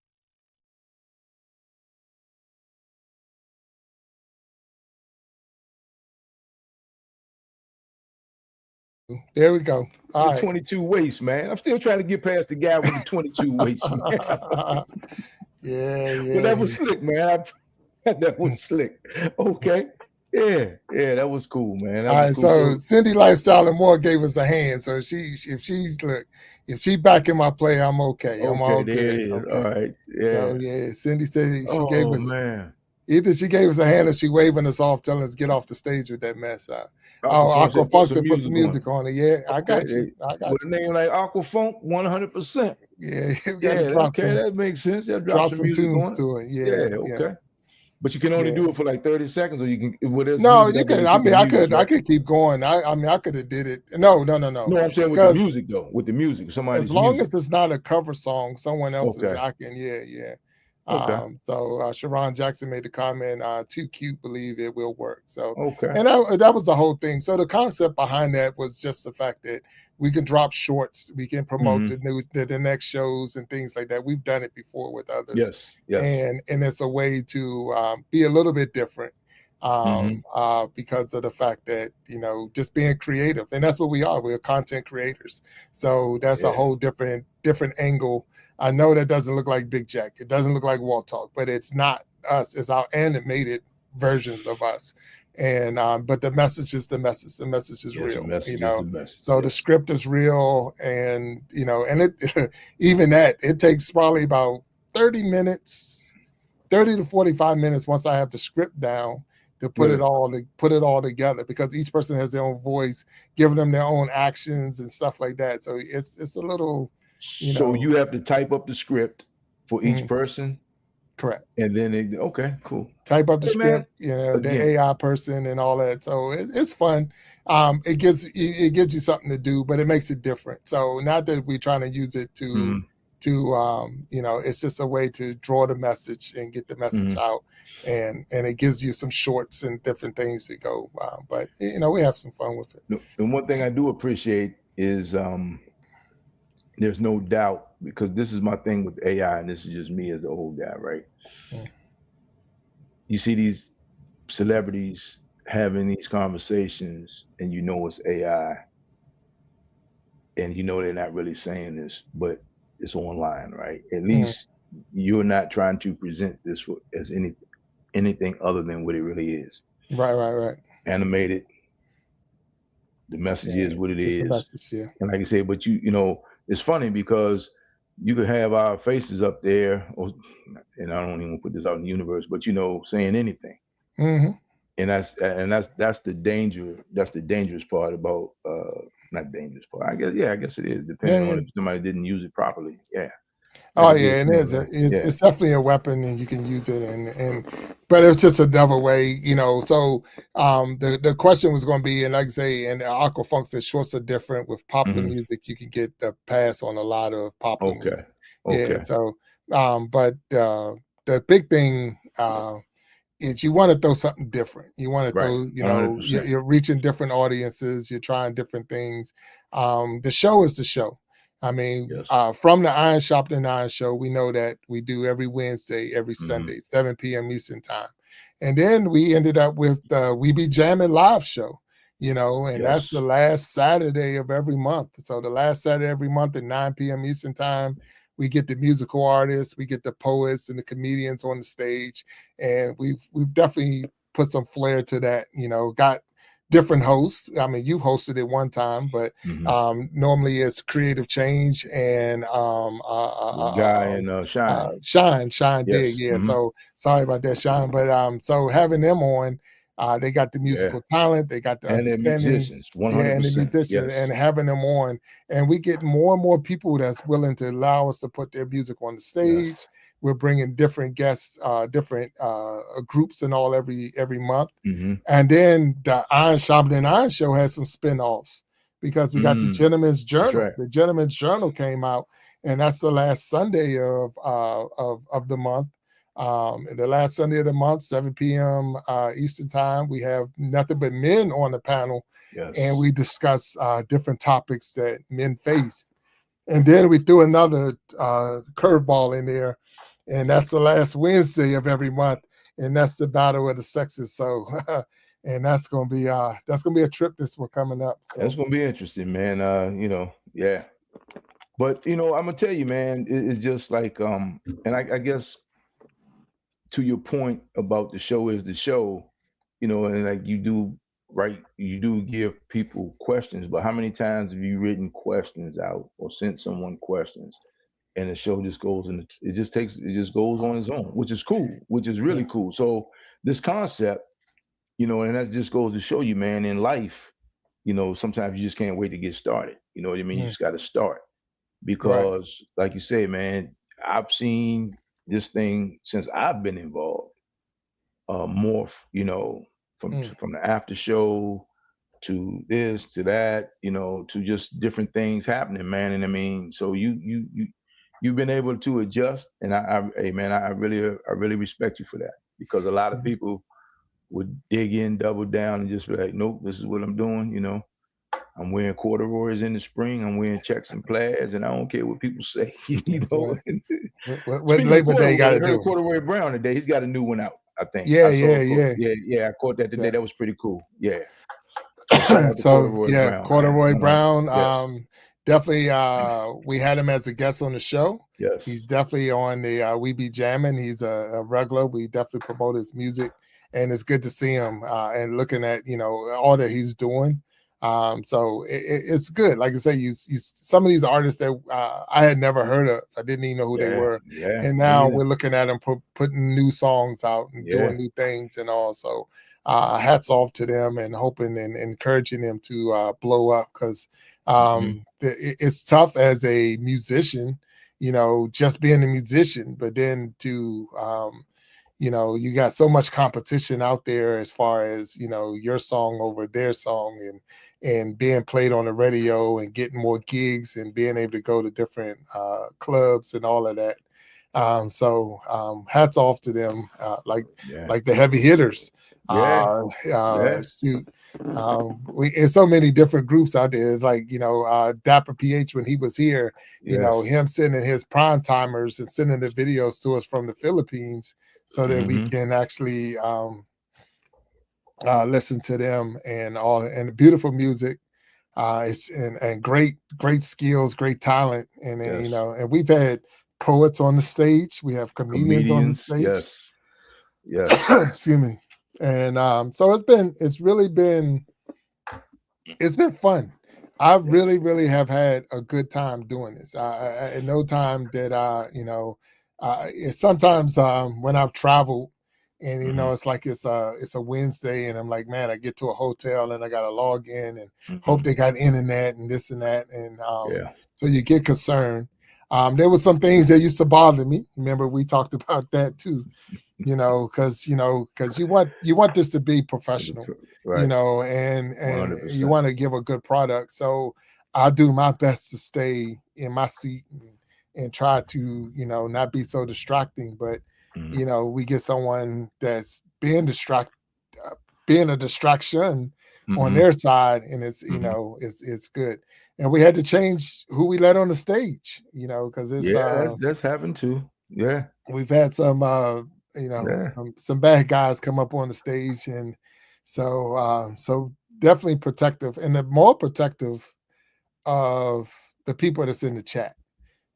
There we go. All right. 22 waist, man. I'm still trying to get past the guy with the 22 waist, man. Yeah. But that was slick, man. That was slick. Okay. Yeah, that was cool, man. All right, so Cindy Lifestyle and More gave us a hand. So if she backing my play, I'm okay. I'm all good. Okay. All right. Yeah. So yeah, Cindy said she gave us man. Either she gave us a hand or she waving us off, telling us get off the stage with that mess. Aqua Funk said put some music on it. Yeah, I got you. With a name like Aqua Funk, 100%. Yeah, we gotta drop some, that makes sense. Yeah, drop some tunes to it. Yeah, okay. But you can only do it for like 30 seconds, or you can. No, you can. I mean, I could keep going. I mean, I could have did it. No. No, I'm saying with the music though. With the music, somebody's as long music. as it's not a cover song, someone else's. Okay. I can. Yeah. Okay. So Sharon Jackson made the comment, too cute, believe it will work. So, okay. And that was the whole thing. So the concept behind that was just the fact that we can drop shorts, we can promote the next shows and things like that. We've done it before with others. Yes. And it's a way to be a little bit different because of the fact that, just being creative. And that's what we are. We're content creators. So that's a whole different angle. I know that doesn't look like Big Jack. It doesn't look like Walt Talk, but it's not us. It's our animated versions of us. And but the message is the message. The message is real. So the script is real, and and it even that it takes probably about 30 to 45 minutes once I have the script down to put it all together, because each person has their own voice, giving them their own actions and stuff like that. So it's a little. So you have to type up the script for each person? Correct. And then okay, cool. Type up the script, the AI person and all that. So it's fun. It gives you something to do, but it makes it different. So not that we're trying to use it to it's just a way to draw the message and get the message out, and it gives you some shorts and different things to go. But we have some fun with it. And one thing I do appreciate is there's no doubt, because this is my thing with AI, and this is just me as an old guy, right? You see these celebrities having these conversations, and it's AI, and they're not really saying this, but it's online, right? At least you're not trying to present this as anything other than what it really is. Right. Animated. The message is what it is. The message, And like I said, but it's funny because you could have our faces up there, and I don't even put this out in the universe, but saying anything. And that's the danger. That's the dangerous part about not dangerous part. I guess it is, depending on if somebody didn't use it properly. Yeah. And it's definitely a weapon, and you can use it, but it's just another way, So the question was going to be, and like I say, and Aqua Funk says shorts are different with popular music. You can get the pass on a lot of popular music. Yeah. So, but the big thing is you want to throw something different. You want to throw, you're reaching different audiences. You're trying different things. The show is the show. I mean, from the Iron Sharpening Iron Show, we know that we do every Wednesday, every Sunday, 7 p.m. Eastern Time. And then we ended up with We Be Jamming live show, and that's the last Saturday of every month. So the last Saturday every month at 9 p.m. Eastern Time, we get the musical artists, we get the poets and the comedians on the stage. And we've definitely put some flair to that, got different hosts. I mean, you've hosted it one time, but normally it's Creative Change and Guy and Shine did. Yeah. So sorry about that, Shine. But so having them on, they got the musical talent, they got the understanding, musicians, 100%. And the musicians, and having them on, and we get more and more people that's willing to allow us to put their music on the stage. We're bringing different guests, different groups and all every month. And then the Iron Sharpening Iron Show has some spinoffs, because we got the Gentleman's That's Journal. right. The Gentleman's Journal came out, and that's the last Sunday of the month. The last Sunday of the month, 7 p.m. Eastern time, we have nothing but men on the panel, Yes. and we discuss different topics that men face. And then we threw another curveball in there, and that's the last Wednesday of every month, and that's the battle of the sexes. So, and that's gonna be a trip this one coming up. So. That's gonna be interesting, man. Yeah. But I'm gonna tell you, man, it's just like and I guess to your point about the show is the show, and like you do give people questions, but how many times have you written questions out or sent someone questions and the show just goes and it just goes on its own, which is cool, which is really cool. So this concept, and that just goes to show you, man, in life, sometimes you just can't wait to get started. You know what I mean? You just got to start because, like you say, man, I've seen this thing since I've been involved, morph, from the after show to this to that, to just different things happening, man. And I mean, so you've been able to adjust, and hey, man, I really respect you for that because a lot of people would dig in, double down, and just be like, nope, this is what I'm doing. I'm wearing corduroys in the spring. I'm wearing checks and plaids, and I don't care what people say. What Speaking Labor of Day got to corduroy, I heard do? Corduroy Brown today. He's got a new one out, I think. Yeah. I caught that today. Yeah. That was pretty cool. Yeah. So shout out to Corduroy Brown. Corduroy man. Brown. Yeah. Definitely. We had him as a guest on the show. Yes. He's definitely on the We Be Jamming. He's a regular. We definitely promote his music, and it's good to see him and looking at all that he's doing. So it's good. Like I say, some of these artists that I had never heard of. I didn't even know who they were. Yeah. And now we're looking at them putting new songs out and doing new things and all. So hats off to them and hoping and encouraging them to blow up because it's tough as a musician, just being a musician, but then to you got so much competition out there as far as your song over their song and being played on the radio and getting more gigs and being able to go to different clubs and all of that. So hats off to them, like the heavy hitters. Shoot. There's so many different groups out there. It's like Dapper PH when he was here, him sending his prime timers and sending the videos to us from the Philippines so that we can actually listen to them and beautiful music. It's and great skills, great talent, and and we've had poets on the stage. We have comedians on the stage. Yes. Excuse me. And so it's been fun. I really have had a good time doing this. At no time did it's sometimes when I've traveled and it's like it's a Wednesday and I'm like, man, I get to a hotel and I gotta log in and hope they got internet and this and that. And so you get concerned. There were some things that used to bother me. Remember, we talked about that too. Because you want this to be professional, right. and 100%. you want to give a good product. So I'll do my best to stay in my seat and try to not be so distracting. But we get someone that's being a distraction on their side, and it's it's good. And we had to change who we let on the stage, because it's that's happened too. Yeah, we've had some some bad guys come up on the stage, and so definitely protective, and the more protective of the people that's in the chat.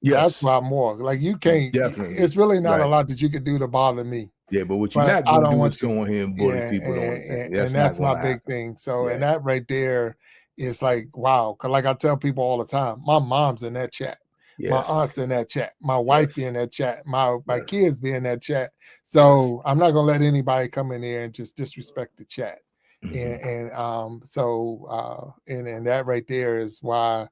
That's why more like you can't. Definitely. It's really not a lot that you could do to bother me. Yeah, but what you're not going to do is go on here and bully people. And that's my big thing. So and that right there is like wow. Because like I tell people all the time, my mom's in that chat. My aunt's in that chat. My wife be in that chat. My kids be in that chat. So I'm not gonna let anybody come in there and just disrespect the chat. And that right there is why,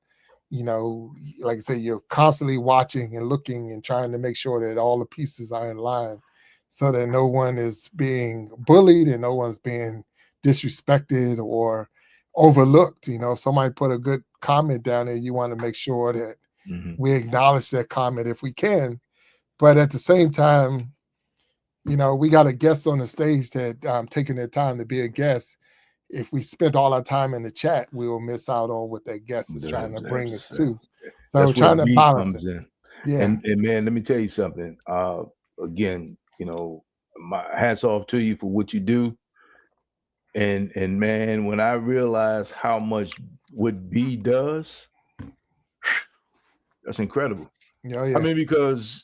like I say, you're constantly watching and looking and trying to make sure that all the pieces are in line, so that no one is being bullied and no one's being disrespected or overlooked. If somebody put a good comment down there, you want to make sure that Mhm. we acknowledge that comment if we can. But at the same time, we got a guest on the stage that taking their time to be a guest. If we spent all our time in the chat, we will miss out on what that guest is trying to bring us to. So That's where trying to B balance it. comes in. Yeah. And man, let me tell you something. Again, my hats off to you for what you do. And man, when I realize how much what B does, that's incredible. Oh I yeah. mean, because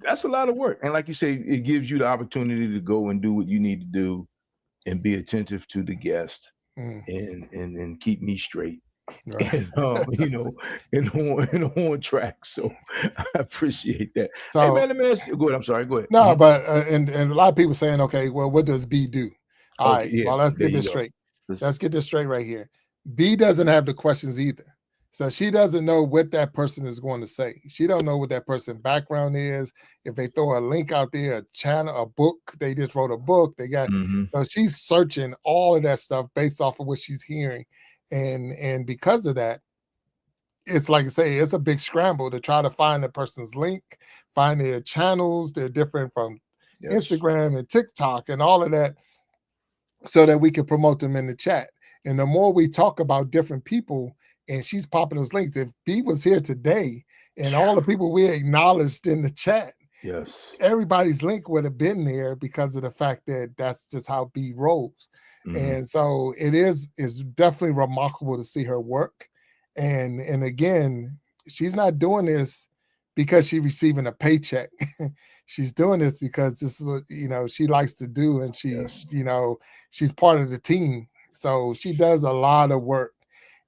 that's a lot of work. And like you say, it gives you the opportunity to go and do what you need to do and be attentive to the guest Mm, and keep me straight. right. And and on track. So I appreciate that. Hey So man, let me ask you. Go ahead. I'm sorry. Go ahead. no, Mhm. but and a lot of people saying, okay, well, what does B do? All Okay. right, Yeah. well, let's There get you this go. straight. Let's get this straight right here. B doesn't have the questions either. So she doesn't know what that person is going to say. She don't know what that person's background is. If they throw a link out there, a channel, a book, they just wrote a book. They got Hmm. so she's searching all of that stuff based off of what she's hearing. And because of that, it's like I say, it's a big scramble to try to find the person's link, find their channels. They're different from Yes. Instagram and TikTok and all of that, so that we can promote them in the chat. And the more we talk about different people, and she's popping those links. If B was here today and all the people we acknowledged in the chat, Yes. everybody's link would have been there because of the fact that that's just how B rolls. Hmm. And so it's definitely remarkable to see her work. And again, she's not doing this because she's receiving a paycheck. She's doing this because this is what, she likes to do, and Yes. she's part of the team. So she does a lot of work,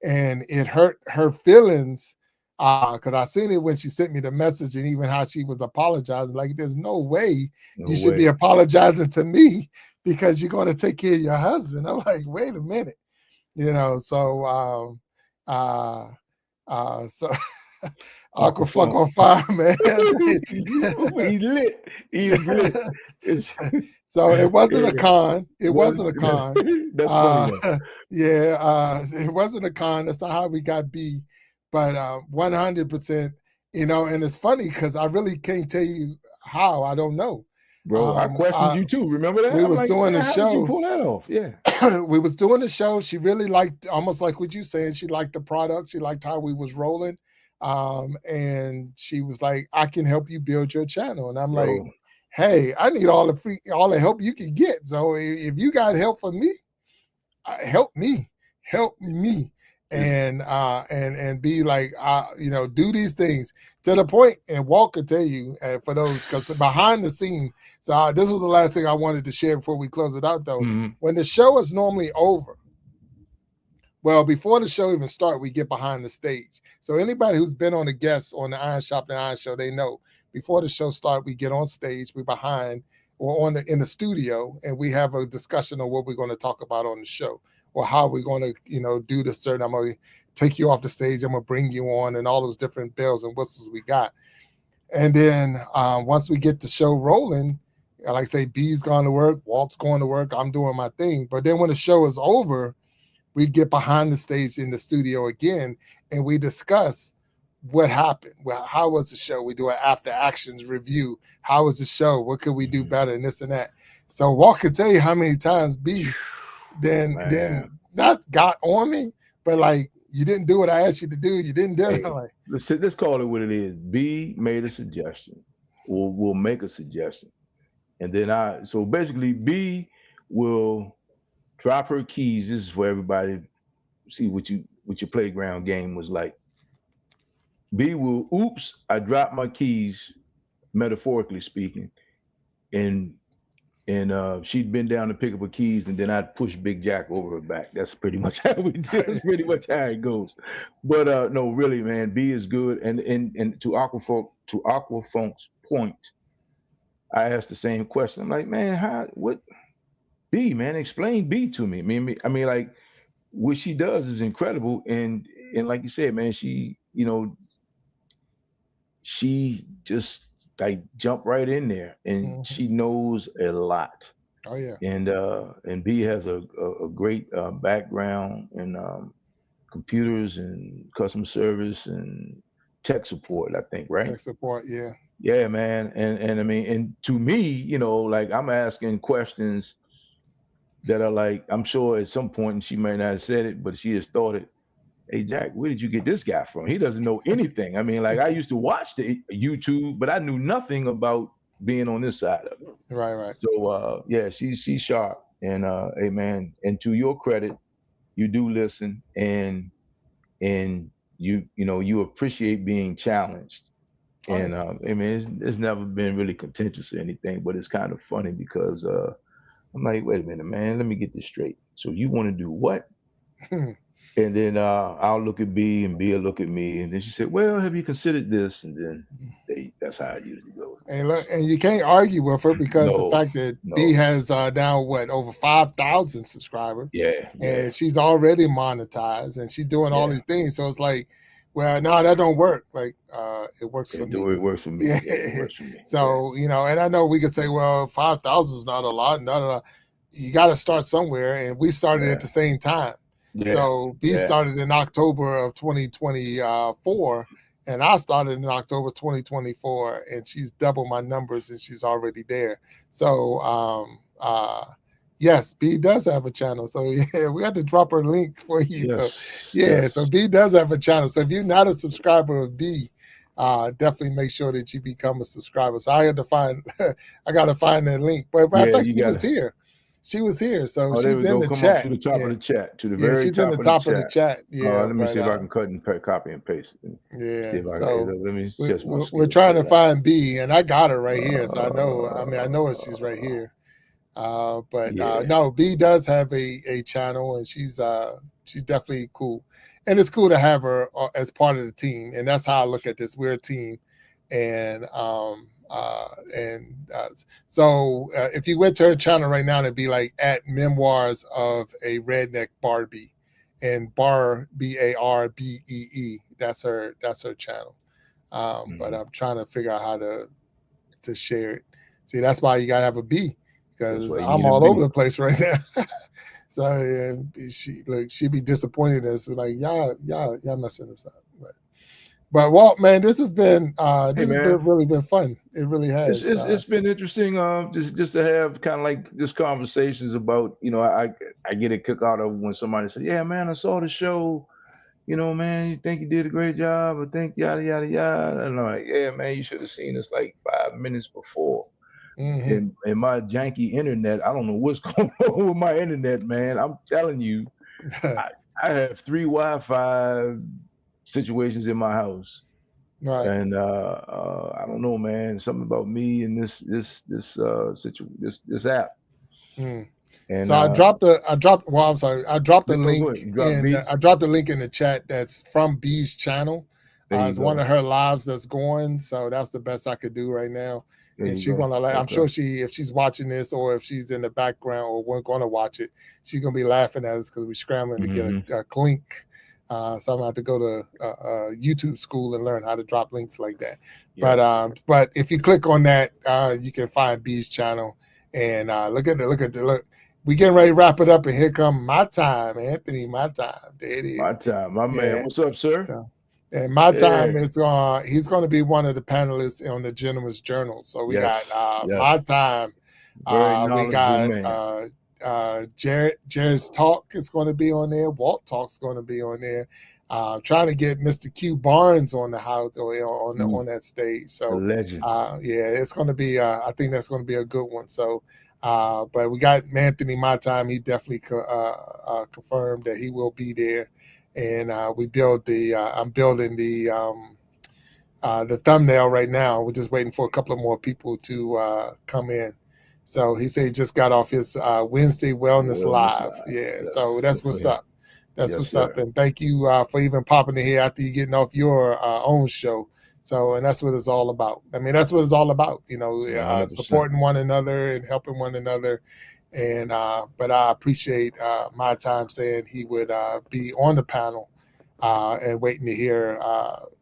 and it hurt her feelings because I seen it when she sent me the message, and even how she was apologizing. Like, there's no way No you should be way. apologizing to me because you're going to take care of your husband. I'm like, wait a minute, So, so Aquaflunk Aquafunk. on fire, man. He lit. He is lit. It's, So it wasn't a yeah. con. It What? wasn't a con. That's funny though. Yeah, it wasn't a con. That's not how we got B. But 100%, and it's funny because I really can't tell you how. I don't know. Bro, I Um, questioned uh, you too. Remember that? we I'm was like, doing man, the how did you show. pull that off? Yeah. We was doing the show. She really liked, almost like what you saying. She liked the product. She liked how we was rolling. And she was like, I can help you build your channel. And I'm like, Bro. hey, I need all the help you can get. So if you got help for me, help me, help me. And be like, do these things to the point. And Walt could tell you, for those, because behind the scene. So this was the last thing I wanted to share before we close it out, though. Mhm. When the show is normally over, well, before the show even start, we get behind the stage. So anybody who's been on a guest on the Iron Sharpening Iron show, they know before the show start, we get on stage, we behind or in the studio, and we have a discussion on what we're going to talk about on the show, or how we're going to do this certain. I'm going to take you off the stage, I'm going to bring you on, and all those different bells and whistles we got. And then once we get the show rolling, like I say, B's going to work, Walt's going to work, I'm doing my thing. But then when the show is over, we get behind the stage in the studio again, and we discuss what happened. Well, how was the show? We do an after actions review. How was the show? What could we do better? And this and that. So Walt can tell you how many times B then Man. not got on me, but like, you didn't do what I asked you to do. You didn't do it. Hey, I'm like, let's call it what it is. B made a suggestion. We'll make a suggestion. And then so basically B will drop her keys. This is for everybody to see what your playground game was like. B will, oops, I dropped my keys, metaphorically speaking, and she'd been down to pick up her keys, and then I'd push Big Jack over her back. That's pretty much how we did. That's pretty much how it goes. But no, really, man, B is good. And to Aquafunk's point, I asked the same question. I'm like, man, what B, man, explain B to me. I mean, like, what she does is incredible. And like you said, man, she just like jump right in there, and mhm. she knows a lot. Oh yeah. And B has a great background in computers and customer service and tech support, I think, right? Tech support, yeah. Yeah, man. And I mean, and to me, like I'm asking questions that are like, I'm sure at some point, and she may not have said it, but she has thought it. Hey, Jack, where did you get this guy from? He doesn't know anything. I mean, like I used to watch the YouTube, but I knew nothing about being on this side of it. Right. So yeah, she's sharp. And hey man, and to your credit, you do listen and you appreciate being challenged. Oh, And yeah. I mean, it's never been really contentious or anything, but it's kind of funny because I'm like, wait a minute, man, let me get this straight. So you want to do what? And then I'll look at B and B will look at me. And then she said, well, have you considered this? And then that's how it usually goes. And look, and you can't argue with her because the fact that B has now over 5,000 subscribers. Yeah. And she's already monetized and she's doing all these things. So it's like, well, no, that don't work. Like, it works for me. It works for me. Yeah, it works for me. So, and I know we could say, well, 5,000 is not a lot. You got to start somewhere. And we started at the same time. Yeah. So B started in October of 2024 and I started in October 2024 and she's double my numbers and she's already there. So, yes, B does have a channel. So yeah, we had to drop her link for you. Yes. So so B does have a channel. So if you're not a subscriber of B, definitely make sure that you become a subscriber. So I got to find that link. But in fact, she was here. She was here. So she's in the chat. To the top of the chat. To the very she's in the top of the chat. Yeah. Let me see if I can cut and copy and paste it. Yeah. So we're trying to find B and I got her right here. So I know she's right here. No, B does have a channel and she's definitely cool. And it's cool to have her as part of the team. And that's how I look at this. We're a team. And so if you went to her channel right now, it'd be like at Memoirs of a Redneck Barbie and BARBEE. That's her channel. But I'm trying to figure out how to share it. See, that's why you gotta have a B because I'm all over the place right now. So she'd be disappointed as like y'all messing this up. But Walt, man, this has been really been fun. It really has. It's been interesting just to have kind of like just conversations about, I get a kick out of when somebody says, yeah, man, I saw the show, man, you think you did a great job, I think yada yada yada. And I'm like, yeah, man, you should have seen us like 5 minutes before. And my janky internet, I don't know what's going on with my internet, man. I'm telling you, I have 3 Wi-Fi situations in my house, right? And I don't know, man. Something about me and this app. And so I dropped the link I dropped the link in the chat that's from B's channel. It's one of her lives that's going, so that's the best I could do right now. And she's gonna I'm sure if she's watching this or if she's in the background or we're gonna watch it, she's gonna be laughing at us because we're scrambling to get a link. So I'm gonna have to go to YouTube school and learn how to drop links like that. Yeah. But if you click on that, you can find B's channel and look. We getting ready to wrap it up, and here come my time, Anthony. My time. There it is. My time, my man. What's up, sir? So, and my time is he's going to be one of the panelists on the Gentleman's Journal. So we got my time. We got Jared's Talk is going to be on there. Walt Talk's going to be on there. Trying to get Mr. Q Barnes on the house or on that stage. So legend. It's going to be. I think that's going to be a good one. So, but we got Anthony. My time. He definitely confirmed that he will be there. And we build I'm building the thumbnail right now. We're just waiting for a couple of more people to come in. So he said he just got off his Wednesday Wellness Live. Yeah, so that's what's up. That's what's up. And thank you for even popping in here after you getting off your own show. So, and that's what it's all about. I mean, that's what it's all about, supporting one another and helping one another. And but I appreciate my time saying he would be on the panel and waiting to hear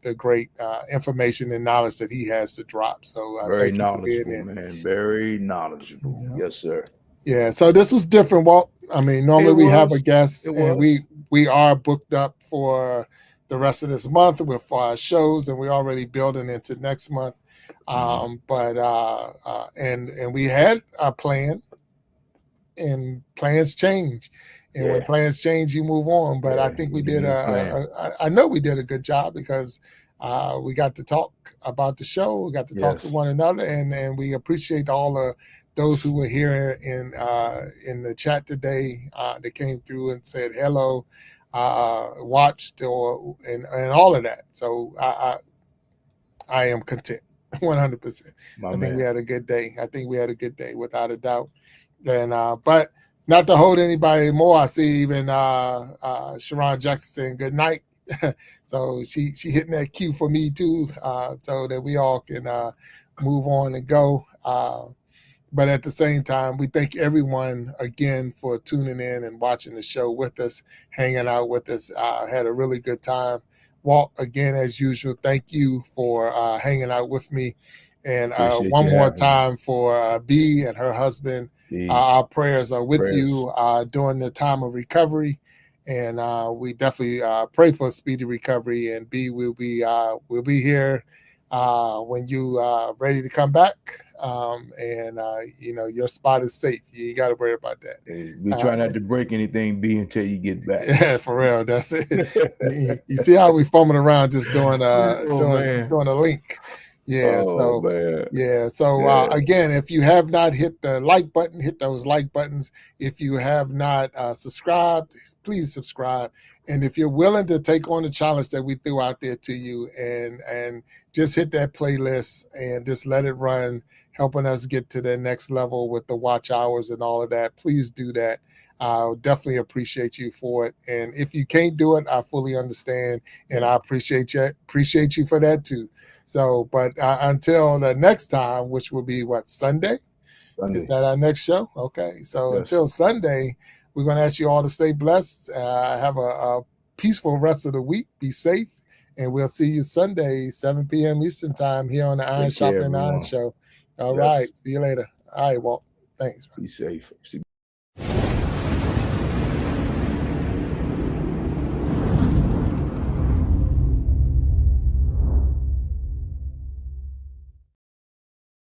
the great information and knowledge that he has to drop. So very knowledgeable, man. Very knowledgeable. Yeah. Yes, sir. Yeah. So this was different, Walt. I mean, normally we have a guest and we we are booked up for the rest of this month with our shows, and we're already building into next month. But we had a plan, and plans change. And when plans change, you move on. But I think we did I know we did a good job, because we got to talk about the show. We got to talk to one another, and we appreciate all of those who were here in the chat today that came through and said hello, watched, and all of that. So I am content, 100%. I think we had a good day. I think we had a good day, without a doubt. And but not to hold anybody more, I see even Sharon Jackson saying good night. So she hitting that cue for me too, so that we all can move on and go. But at the same time, we thank everyone again for tuning in and watching the show with us, hanging out with us. Had a really good time. Walt, again, as usual, thank you for hanging out with me. And one more time for B and her husband. Our prayers are with you during the time of recovery. And we definitely pray for a speedy recovery. And B, we'll be here when you are ready to come back. Your spot is safe. You ain't got to worry about that. We try not to break anything, B, until you get back. Yeah, for real. That's it. You see how we fumbling around just doing a link. Yeah. Again, if you have not hit the like button, hit those like buttons. If you have not subscribed, please subscribe. And if you're willing to take on the challenge that we threw out there to you, and just hit that playlist and just let it run, helping us get to the next level with the watch hours and all of that, please do that. I'll definitely appreciate you for it. And if you can't do it, I fully understand, and I appreciate you for that too. So, but until the next time, which will be Sunday? Is that our next show? Okay. So until Sunday, we're going to ask you all to stay blessed. Have a peaceful rest of the week. Be safe. And we'll see you Sunday, 7 p.m. Eastern time here on the Iron Sharpening Iron Show. All right. See you later. All right, Walt. Thanks. Be safe.